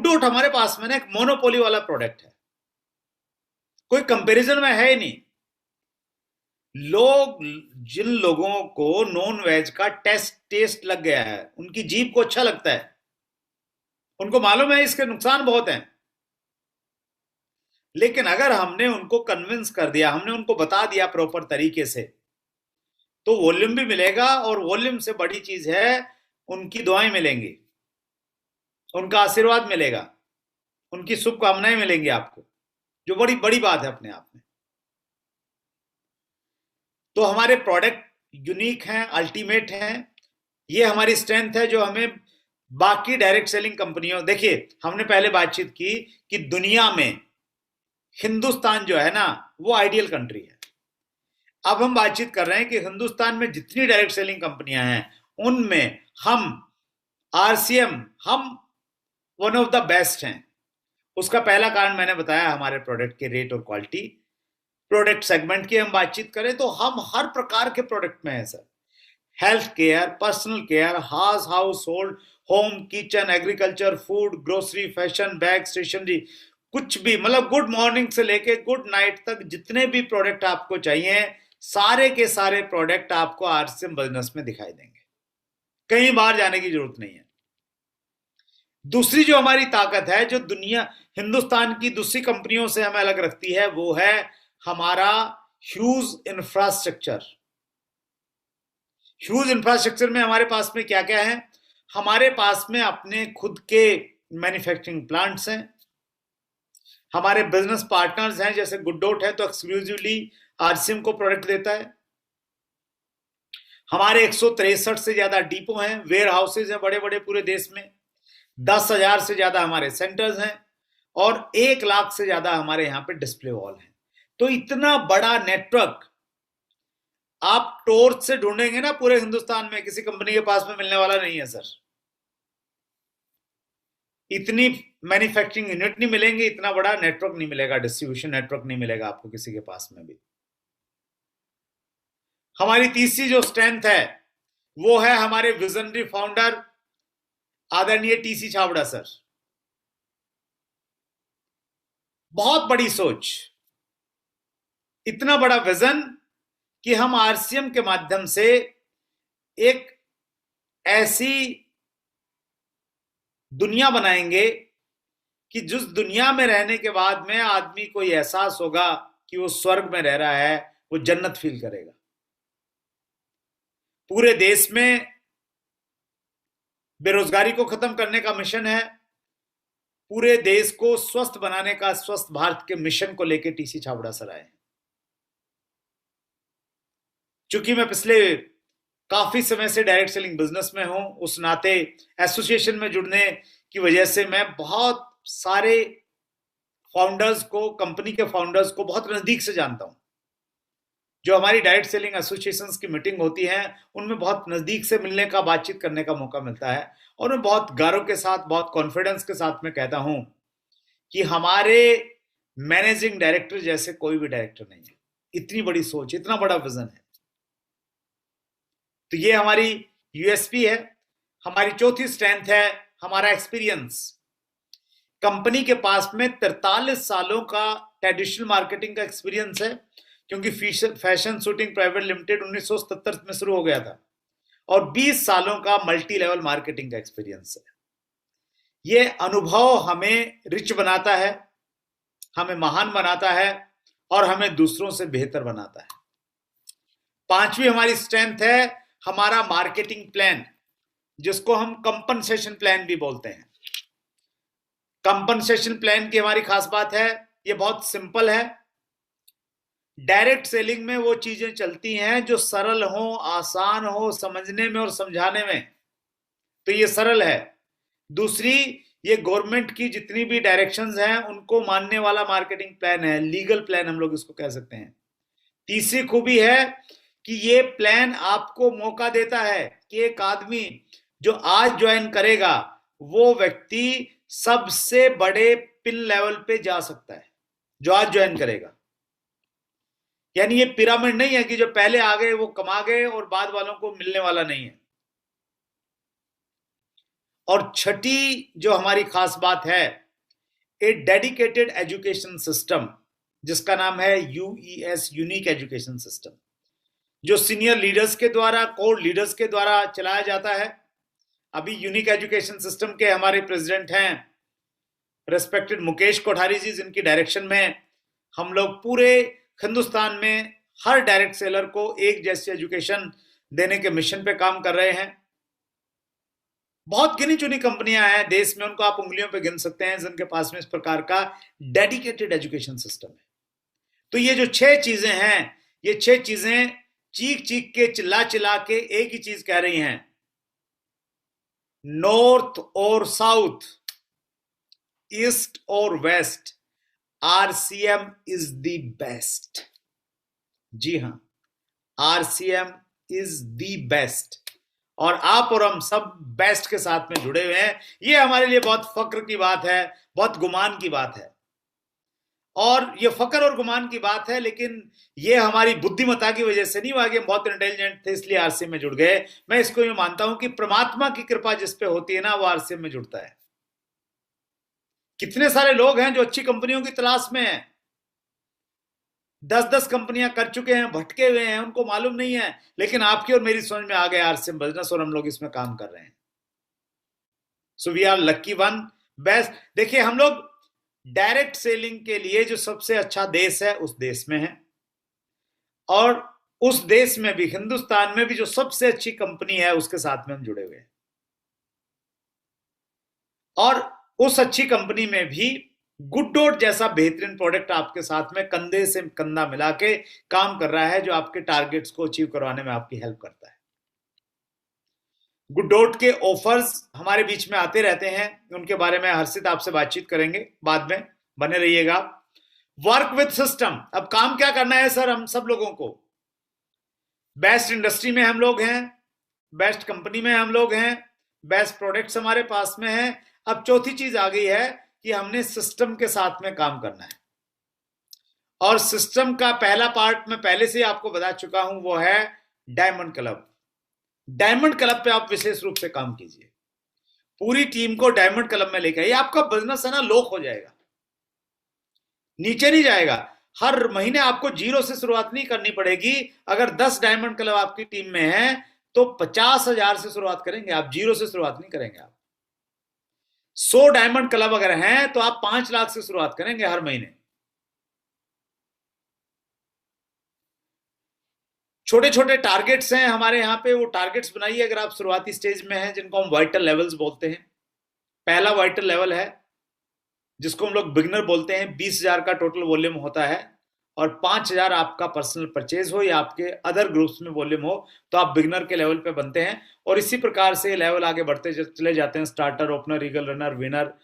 डॉट हमारे पास में ना एक मोनोपोली वाला प्रोडक्ट है, कोई कंपैरिजन में है ही नहीं। जिन लोगों को नॉन वेज का टेस्ट लग गया है, उनकी जीभ को अच्छा लगता है, उनको मालूम है इसके नुकसान बहुत हैं, लेकिन अगर हमने उनको कन्विंस कर दिया, हमने उनको बता दिया प्रॉपर तरीके से, तो वॉल्यूम भी मिलेगा, और वॉल्यूम से बड़ी चीज है उनकी दुआएं मिलेंगी, उनका आशीर्वाद मिलेगा, उनकी शुभकामनाएं मिलेंगी आपको, जो बड़ी बड़ी बात है अपने आप में। तो हमारे प्रोडक्ट यूनिक हैं, अल्टीमेट हैं, ये हमारी स्ट्रेंथ है जो हमें बाकी डायरेक्ट सेलिंग कंपनियों, देखिए हमने पहले बातचीत की कि दुनिया में हिंदुस्तान जो है ना वो आइडियल कंट्री है। अब हम बातचीत कर रहे हैं कि हिंदुस्तान में जितनी डायरेक्ट सेलिंग कंपनियां हैं उनमें हम आरसीएम, हम वन ऑफ द बेस्ट हैं। उसका पहला कारण मैंने बताया, हमारे प्रोडक्ट के रेट और क्वालिटी। प्रोडक्ट सेगमेंट की हम बातचीत करें तो हम हर प्रकार के प्रोडक्ट में है sir, health care, personal care, household, home, kitchen, agriculture, food, grocery, fashion, bag, stationery, कुछ भी, मतलब गुड मॉर्निंग से लेके गुड नाइट तक जितने भी प्रोडक्ट आपको चाहिए, सारे के सारे प्रोडक्ट आपको आरसीएम बिजनेस में दिखाई देंगे, कहीं बाहर जाने की जरूरत नहीं है। दूसरी जो हमारी ताकत है, जो दुनिया हिंदुस्तान की दूसरी कंपनियों से हमें अलग रखती है, वो है हमारा ह्यूज इंफ्रास्ट्रक्चर। ह्यूज इंफ्रास्ट्रक्चर में हमारे पास में क्या क्या है? हमारे पास में अपने खुद के मैन्युफैक्चरिंग प्लांट्स हैं, हमारे बिजनेस पार्टनर्स हैं, जैसे गुड डॉट है तो एक्सक्लूसिवली आरसीएम को प्रोडक्ट देता है। हमारे 163 से ज्यादा डिपो हैं, वेयर हाउसेज हैं बड़े बड़े पूरे देश में, 10,000 से ज्यादा हमारे सेंटर्स हैं, और 1 लाख से ज्यादा हमारे यहाँ पे डिस्प्ले वॉल हैं। तो इतना बड़ा नेटवर्क आप टॉर्च से ढूंढेंगे ना पूरे हिंदुस्तान में, किसी कंपनी के पास में मिलने वाला नहीं है सर। इतनी मैन्युफैक्चरिंग यूनिट नहीं मिलेंगे, इतना बड़ा नेटवर्क नहीं मिलेगा, डिस्ट्रीब्यूशन नेटवर्क नहीं मिलेगा आपको किसी के पास में भी। हमारी तीसरी जो स्ट्रेंथ है वो है हमारे विजनरी फाउंडर आदरणीय टीसी छाबड़ा सर। बहुत बड़ी सोच, इतना बड़ा विजन कि हम आरसीएम के माध्यम से एक ऐसी दुनिया बनाएंगे कि जिस दुनिया में रहने के बाद में आदमी को यह एहसास होगा कि वो स्वर्ग में रह रहा है, वो जन्नत फील करेगा। पूरे देश में बेरोजगारी को खत्म करने का मिशन है। पूरे देश को स्वस्थ बनाने का स्वस्थ भारत के मिशन को लेकर टीसी छाबड़ा सर आए। चूंकि मैं पिछले काफी समय से डायरेक्ट सेलिंग बिजनेस में हूं, उस नाते एसोसिएशन में जुड़ने की वजह से मैं बहुत सारे फाउंडर्स को, कंपनी के फाउंडर्स को बहुत नजदीक से जानता हूं। जो हमारी डायरेक्ट सेलिंग एसोसिएशंस की मीटिंग होती है उनमें बहुत नजदीक से मिलने का, बातचीत करने का मौका मिलता है, और मैं बहुत गारों के साथ, बहुत कॉन्फिडेंस के साथ में कहता हूं कि हमारे मैनेजिंग डायरेक्टर जैसे कोई भी डायरेक्टर नहीं है। इतनी बड़ी सोच, इतना बड़ा विजन है। तो ये हमारी यूएसपी है। हमारी चौथी स्ट्रेंथ है हमारा एक्सपीरियंस। कंपनी के पास में 43 सालों का ट्रेडिशनल मार्केटिंग का एक्सपीरियंस है, क्योंकि फैशन शूटिंग प्राइवेट लिमिटेड 1977 में शुरू हो गया था, और 20 सालों का मल्टी लेवल मार्केटिंग का एक्सपीरियंस है। यह अनुभव हमें रिच बनाता है, हमें महान बनाता है, और हमें दूसरों से बेहतर बनाता है। पांचवी हमारी स्ट्रेंथ है हमारा मार्केटिंग प्लान, जिसको हम कंपनसेशन प्लान भी बोलते हैं। कंपनसेशन प्लान की हमारी खास बात है, यह बहुत सिंपल है। डायरेक्ट सेलिंग में वो चीजें चलती हैं जो सरल हो, आसान हो समझने में और समझाने में, तो ये सरल है। दूसरी, ये गवर्नमेंट की जितनी भी डायरेक्शंस हैं उनको मानने वाला मार्केटिंग प्लान है, लीगल प्लान हम लोग इसको कह सकते हैं। तीसरी खूबी है कि ये प्लान आपको मौका देता है कि एक आदमी जो आज ज्वाइन करेगा वो व्यक्ति सबसे बड़े पिन लेवल पे जा सकता है, जो आज ज्वाइन करेगा। यानी ये पिरामिड नहीं है कि जो पहले आ गए वो कमा गए और बाद वालों को मिलने वाला नहीं है। और छठी जो हमारी खास बात है, ए डेडिकेटेड एजुकेशन सिस्टम, जिसका नाम है यूईएस, यूनिक एजुकेशन सिस्टम, जो सीनियर लीडर्स के द्वारा, कोर लीडर्स के द्वारा चलाया जाता है। अभी यूनिक एजुकेशन सिस्टम के हमारे प्रेसिडेंट हैं रेस्पेक्टेड मुकेश कोठारी जी, जिनकी डायरेक्शन में हम लोग पूरे हिंदुस्तान में हर डायरेक्ट सेलर को एक जैसी एजुकेशन देने के मिशन पे काम कर रहे हैं। बहुत गिनी चुनी कंपनियां हैं देश में, उनको आप उंगलियों पे गिन सकते हैं जिनके पास में इस प्रकार का डेडिकेटेड एजुकेशन सिस्टम है। तो ये जो 6 चीजें हैं, ये 6 चीजें चीख चीख के, चिल्ला चिल्ला के एक ही चीज कह रही हैं, नॉर्थ और साउथ, ईस्ट और west, RCM is the best. जी हां, आरसीएम इज द बेस्ट, और आप और हम सब बेस्ट के साथ में जुड़े हुए हैं। ये हमारे लिए बहुत फक्र की बात है, बहुत गुमान की बात है। और ये फक्र और गुमान की बात है, लेकिन ये हमारी बुद्धिमत्ता की वजह से नहीं हुआ कि हम बहुत इंटेलिजेंट थे इसलिए आरसीएम में जुड़ गए। मैं इसको ये मानता हूं कि परमात्मा की कृपा जिस पे होती है ना, वो आरसीएम में जुड़ता है। कितने सारे लोग हैं जो अच्छी कंपनियों की तलाश में हैं, 10-10 कंपनियां कर चुके हैं, भटके हुए हैं, उनको मालूम नहीं है, लेकिन आपकी और मेरी समझ में आ गया आरसीएम बिजनेस, और हम लोग इसमें काम कर रहे हैं। So we are lucky one, best. देखिए, हम लोग डायरेक्ट सेलिंग के लिए जो सबसे अच्छा देश है उस देश में है, और उस देश में भी, हिंदुस्तान में भी जो सबसे अच्छी कंपनी है उसके साथ में हम जुड़े हुए हैं। और उस अच्छी कंपनी में भी गुड डॉट जैसा बेहतरीन प्रोडक्ट आपके साथ में कंधे से कंधा मिला के काम कर रहा है, जो आपके टारगेट्स को अचीव करवाने में आपकी हेल्प करता है। गुड डॉट के ऑफर्स हमारे बीच में आते रहते हैं, उनके बारे में हर्षित आपसे बातचीत करेंगे बाद में, बने रहिएगा। वर्क विद सिस्टम, अब काम क्या करना है सर हम सब लोगों को? बेस्ट इंडस्ट्री में हम लोग हैं, बेस्ट कंपनी में हम लोग हैं, बेस्ट प्रोडक्ट्स हमारे पास में हैं। अब चौथी चीज आ गई है कि हमने सिस्टम के साथ में काम करना है, और सिस्टम का पहला पार्ट मैं पहले से आपको बता चुका हूं, वो है डायमंड क्लब। डायमंड क्लब पे आप विशेष रूप से काम कीजिए, पूरी टीम को डायमंड क्लब में लेकर आइए। आपका बिजनेस है ना, लॉक हो जाएगा, नीचे नहीं जाएगा। हर महीने आपको 0 से शुरुआत नहीं करनी पड़ेगी। अगर 10 डायमंड क्लब आपकी टीम में है तो 50,000 से शुरुआत करेंगे आप, 0 से शुरुआत नहीं करेंगे आप। 100 डायमंड क्लब अगर हैं तो आप 5 लाख से शुरुआत करेंगे हर महीने। छोटे छोटे टारगेट्स हैं हमारे यहाँ पे, वो टारगेट्स बनाइए अगर आप शुरुआती स्टेज में हैं, जिनको हम वाइटल लेवल्स बोलते हैं। पहला वाइटल लेवल है जिसको हम लोग बिगनर बोलते हैं, 20,000 का टोटल वॉल्यूम होता है और 5,000 आपका पर्सनल परचेज हो या आपके अदर ग्रुप्स में वॉल्यूम हो तो आप बिगनर के लेवल पे बनते हैं। और इसी प्रकार से लेवल आगे बढ़ते चले जाते हैं, starter, opener, eagle, runner, winner,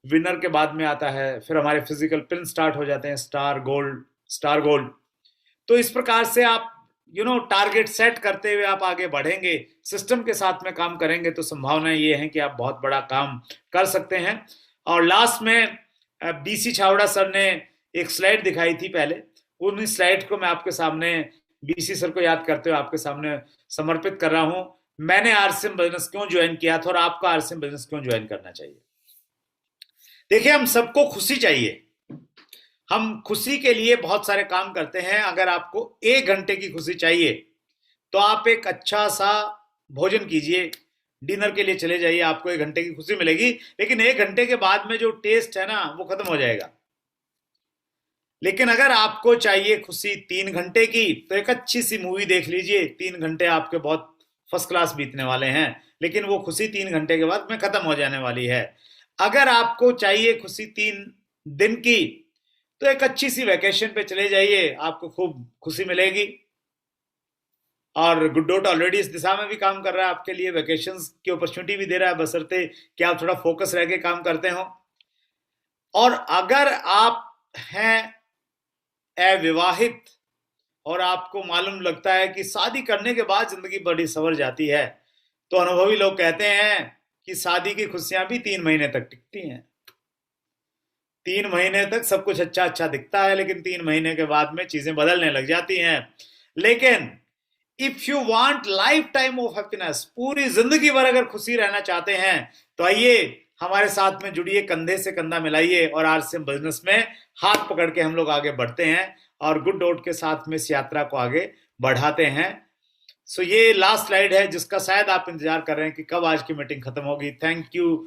winner के बाद में आता है फिर हमारे फिजिकल पिन स्टार्ट हो जाते हैं, स्टार, गोल्ड, स्टार गोल्ड। तो इस प्रकार से आप टारगेट सेट करते हुए आप आगे बढ़ेंगे, सिस्टम के साथ में काम करेंगे तो संभावना ये है कि आप बहुत बड़ा काम कर सकते हैं। और लास्ट में बीसी छावड़ा सर ने एक स्लाइड दिखाई थी पहले, उन स्लाइड को मैं आपके सामने, बीसी सर को याद करते हुए आपके सामने समर्पित कर रहा हूं। मैंने आरसीएम बिजनेस क्यों ज्वाइन किया था और आपका आरसीएम बिजनेस क्यों ज्वाइन करना चाहिए। देखिए, हम सबको खुशी चाहिए, हम खुशी के लिए बहुत सारे काम करते हैं। अगर आपको 1 घंटे की खुशी चाहिए तो आप एक अच्छा सा भोजन कीजिए, डिनर के लिए चले जाइए, आपको 1 घंटे की खुशी मिलेगी। लेकिन 1 घंटे के बाद में जो टेस्ट है ना वो खत्म हो जाएगा। लेकिन अगर आपको चाहिए खुशी 3 घंटे की तो एक अच्छी सी मूवी देख लीजिए, 3 घंटे आपके बहुत फर्स्ट क्लास बीतने वाले हैं, लेकिन वो खुशी 3 घंटे के बाद में खत्म हो जाने वाली है। अगर आपको चाहिए खुशी 3 दिन की तो एक अच्छी सी वैकेशन पे चले जाइए, आपको खूब खुशी मिलेगी। और गुड डॉट ऑलरेडी इस दिशा में भी काम कर रहा है, आपके लिए वैकेशंस की अपॉर्चुनिटी भी दे रहा है, बशर्ते कि आप थोड़ा फोकस रह के काम करते हो। और अगर आप हैं अविवाहित और आपको मालूम लगता है कि शादी करने के बाद जिंदगी बड़ी संवर जाती है, तो अनुभवी लोग कहते हैं कि शादी की खुशियां भी 3 महीने तक टिकती हैं। 3 महीने तक सब कुछ अच्छा अच्छा दिखता है, लेकिन 3 महीने के बाद में चीजें बदलने लग जाती हैं। लेकिन if you want life time of happiness, पूरी जिंदगी भर अगर खुशी रहना चाहते हैं तो आइए हमारे साथ में जुड़िए, कंधे से कंधा मिलाइए और आरसीएम बिजनेस में हाथ पकड़ के हम लोग आगे बढ़ते हैं और गुड डॉट के साथ में इस यात्रा को आगे बढ़ाते हैं। सो ये लास्ट स्लाइड है जिसका शायद आप इंतजार कर रहे हैं कि कब आज की मीटिंग खत्म होगी। Thank you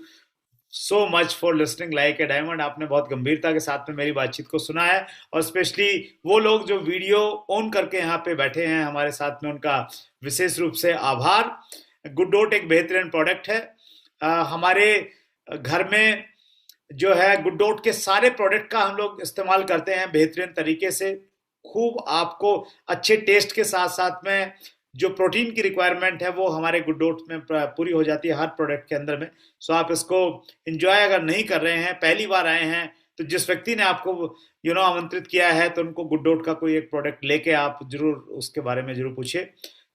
so much for listening like a diamond. आपने बहुत गंभीरता के साथ में मेरी बातचीत को सुना है, और स्पेशली वो लोग जो वीडियो ऑन करके यहाँ पे बैठे हैं हमारे साथ में, उनका विशेष रूप से आभार। गुड डॉट एक बेहतरीन प्रोडक्ट है। हमारे घर में जो है गुड डॉट के सारे प्रोडक्ट का हम लोग इस्तेमाल करते हैं बेहतरीन तरीके से। खूब आपको अच्छे टेस्ट के साथ साथ में जो प्रोटीन की रिक्वायरमेंट है वो हमारे गुड डॉट में पूरी हो जाती है हर प्रोडक्ट के अंदर में। सो आप इसको एंजॉय अगर नहीं कर रहे हैं, पहली बार आए हैं, तो जिस व्यक्ति ने आपको आमंत्रित किया है तो उनको गुड डॉट का कोई एक प्रोडक्ट लेके आप जरूर उसके बारे में जरूर पूछिए।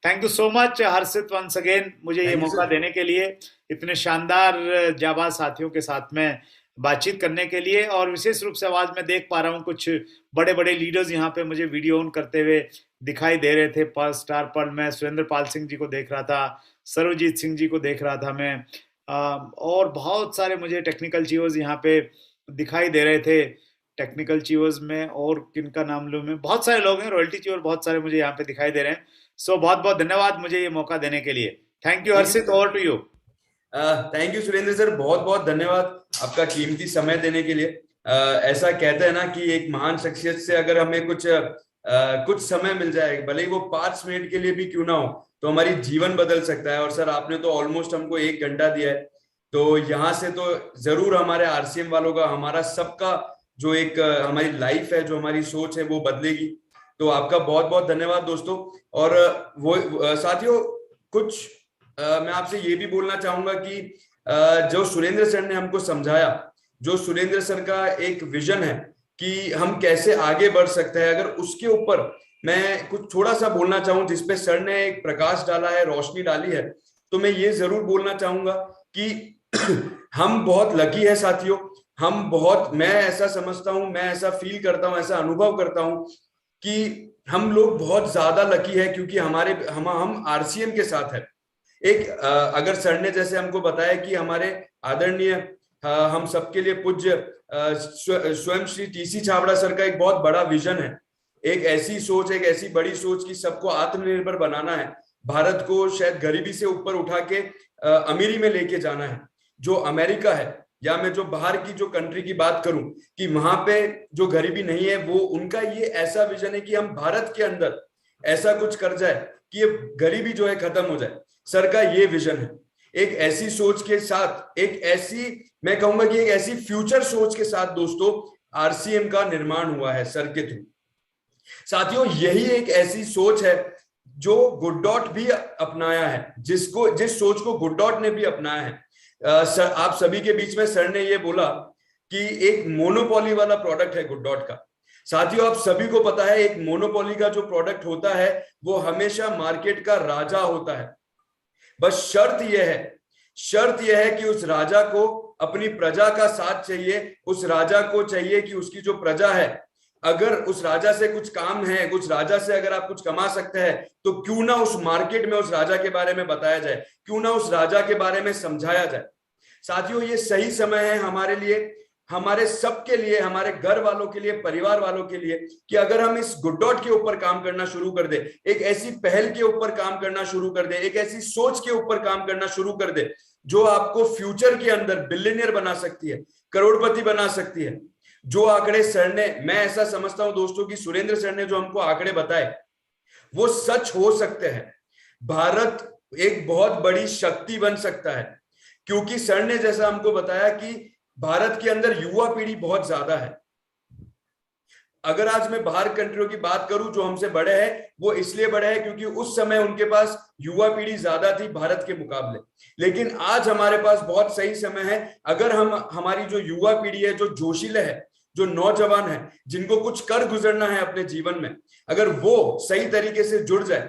Thank you so much Harshit, once again मुझे ये मौका देने के लिए, इतने शानदार जाबाज साथियों के साथ में बातचीत करने के लिए। और विशेष रूप से आवाज में देख पा रहा हूँ कुछ बड़े बड़े लीडर्स यहाँ पे मुझे वीडियो ऑन करते हुए दिखाई दे रहे थे। पर्ल स्टार पर्ल में सुरेंद्र पाल सिंह जी को देख रहा था, सर्वजीत सिंह जी को देख रहा था मैं, और बहुत सारे मुझे टेक्निकल चीवर्स यहाँ पे दिखाई दे रहे थे। टेक्निकल चीवर्स में और किनका नाम लूं मैं, बहुत सारे लोग हैं, रॉयल्टी चीवर बहुत सारे मुझे यहाँ पे दिखाई दे रहे हैं। सो बहुत बहुत धन्यवाद मुझे ये मौका देने के लिए। Thank you Harshit, over to you. Thank you Surendra sir, बहुत बहुत धन्यवाद आपका कीमती समय देने के लिए। ऐसा कहते हैं ना कि एक महान शख्सियत से अगर हमें कुछ समय मिल जाए, भले ही वो 5 मिनट के लिए भी क्यों ना हो, तो हमारी जीवन बदल सकता है। और सर आपने तो ऑलमोस्ट हमको 1 घंटा दिया है, तो यहाँ से तो जरूर हमारे आरसीएम वालों का, हमारा सबका जो एक हमारी लाइफ है, जो हमारी सोच है वो बदलेगी। तो आपका बहुत बहुत धन्यवाद दोस्तों। और वो साथियों, कुछ मैं आपसे ये भी बोलना चाहूंगा कि जो सुरेंद्र सर ने हमको समझाया, जो सुरेंद्र सर का एक विजन है कि हम कैसे आगे बढ़ सकते हैं, अगर उसके ऊपर मैं कुछ थोड़ा सा बोलना चाहूं, जिसपे सर ने एक प्रकाश डाला है, रोशनी डाली है, तो मैं ये जरूर बोलना चाहूंगा कि हम बहुत लकी है साथियों। मैं ऐसा समझता हूं, मैं ऐसा फील करता हूं, ऐसा अनुभव करता हूं कि हम लोग बहुत ज्यादा लकी है, क्योंकि हम आरसीएम के साथ है। एक अगर सर ने जैसे हमको बताया कि हमारे आदरणीय हम सबके लिए पूज्य स्वयं श्री टीसी छाबड़ा सर का एक बहुत बड़ा विजन है, एक ऐसी सोच, एक ऐसी बड़ी सोच कि सबको आत्मनिर्भर बनाना है, भारत को शायद गरीबी से ऊपर उठा के अमीरी में लेके जाना है। जो अमेरिका है, या मैं जो बाहर की जो कंट्री की बात करूं कि वहां पे जो गरीबी नहीं है, वो उनका ये ऐसा विजन है कि हम भारत के अंदर ऐसा कुछ कर जाए कि ये गरीबी जो है खत्म हो जाए। सर का ये विजन है। एक ऐसी सोच के साथ, एक ऐसी, मैं कहूंगा कि एक ऐसी फ्यूचर सोच के साथ दोस्तों आरसीएम का निर्माण हुआ है सर के थ्रू। साथियों, यही एक ऐसी सोच है जो गुड डॉट भी अपनाया है, जिस सोच को गुड डॉट ने भी अपनाया है। सर, आप सभी के बीच में सर ने ये बोला कि एक मोनोपोली वाला प्रोडक्ट है गुड डॉट का। साथियों, आप सभी को पता है एक मोनोपोली का जो प्रोडक्ट होता है वो हमेशा मार्केट का राजा होता है। बस शर्त यह है कि उस राजा को अपनी प्रजा का साथ चाहिए। उस राजा को चाहिए कि उसकी जो प्रजा है, अगर उस राजा से कुछ काम है, उस राजा से अगर आप कुछ कमा सकते हैं, तो क्यों ना उस मार्केट में उस राजा के बारे में बताया जाए, क्यों ना उस राजा के बारे में समझाया जाए। साथियों, ये सही समय है हमारे लिए, हमारे सबके लिए, हमारे घर वालों के लिए, परिवार वालों के लिए, कि अगर हम इस गुड डॉट के ऊपर काम करना शुरू कर दे, एक ऐसी पहल के ऊपर काम करना शुरू कर दे, एक ऐसी सोच के ऊपर काम करना शुरू कर दे जो आपको फ्यूचर के अंदर बिलियनियर बना सकती है, करोड़पति बना सकती है। जो आंकड़े सर ने, मैं ऐसा समझता हूं दोस्तों कि सुरेंद्र सर ने जो हमको आंकड़े बताए वो सच हो सकते हैं। भारत एक बहुत बड़ी शक्ति बन सकता है, क्योंकि सर ने जैसा हमको बताया कि भारत के अंदर युवा पीढ़ी बहुत ज्यादा है। अगर आज मैं बाहर कंट्रियों की बात करूं जो हमसे बड़े हैं, वो इसलिए बड़े हैं क्योंकि उस समय उनके पास युवा पीढ़ी ज्यादा थी भारत के मुकाबले। लेकिन आज हमारे पास बहुत सही समय है। अगर हम, हमारी जो युवा पीढ़ी है, जो जोशीले है, जो नौजवान है, जिनको कुछ कर गुजरना है अपने जीवन में, अगर वो सही तरीके से जुड़ जाए,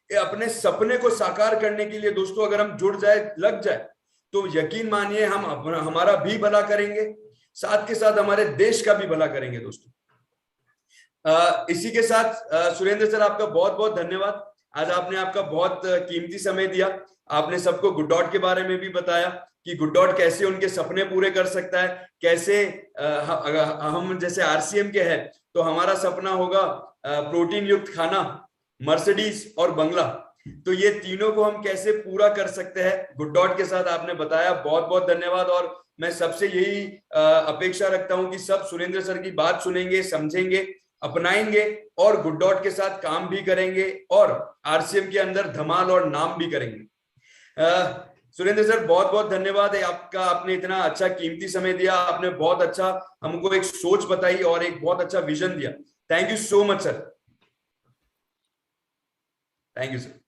अपने सपने को साकार करने के लिए दोस्तों अगर हम जुड़ जाए, लग जाए, तो यकीन मानिए हम हमारा भी भला करेंगे, साथ के साथ हमारे देश का भी भला करेंगे दोस्तों। इसी के साथ सुरेंद्र सर, आपका बहुत बहुत धन्यवाद। आज आपने आपका बहुत कीमती समय दिया। आपने सबको गुड डॉट के बारे में भी बताया कि गुड डॉट कैसे उनके सपने पूरे कर सकता है, कैसे हम जैसे आरसीएम के हैं तो हमारा सपना होगा प्रोटीन युक्त खाना, मर्सिडीज और बंगला। तो ये तीनों को हम कैसे पूरा कर सकते हैं, गुड डॉट के साथ आपने बताया। बहुत बहुत धन्यवाद। और मैं सबसे यही अपेक्षा रखता हूं कि सब सुरेंद्र सर की बात सुनेंगे, समझेंगे, अपनाएंगे और गुड डॉट के साथ काम भी करेंगे और आरसीएम के अंदर धमाल और नाम भी करेंगे। सुरेंद्र सर, बहुत बहुत धन्यवाद है आपका। आपने इतना अच्छा कीमती समय दिया, आपने बहुत अच्छा हमको एक सोच बताई और एक बहुत अच्छा विजन दिया। Thank you so much sir. Thank you sir.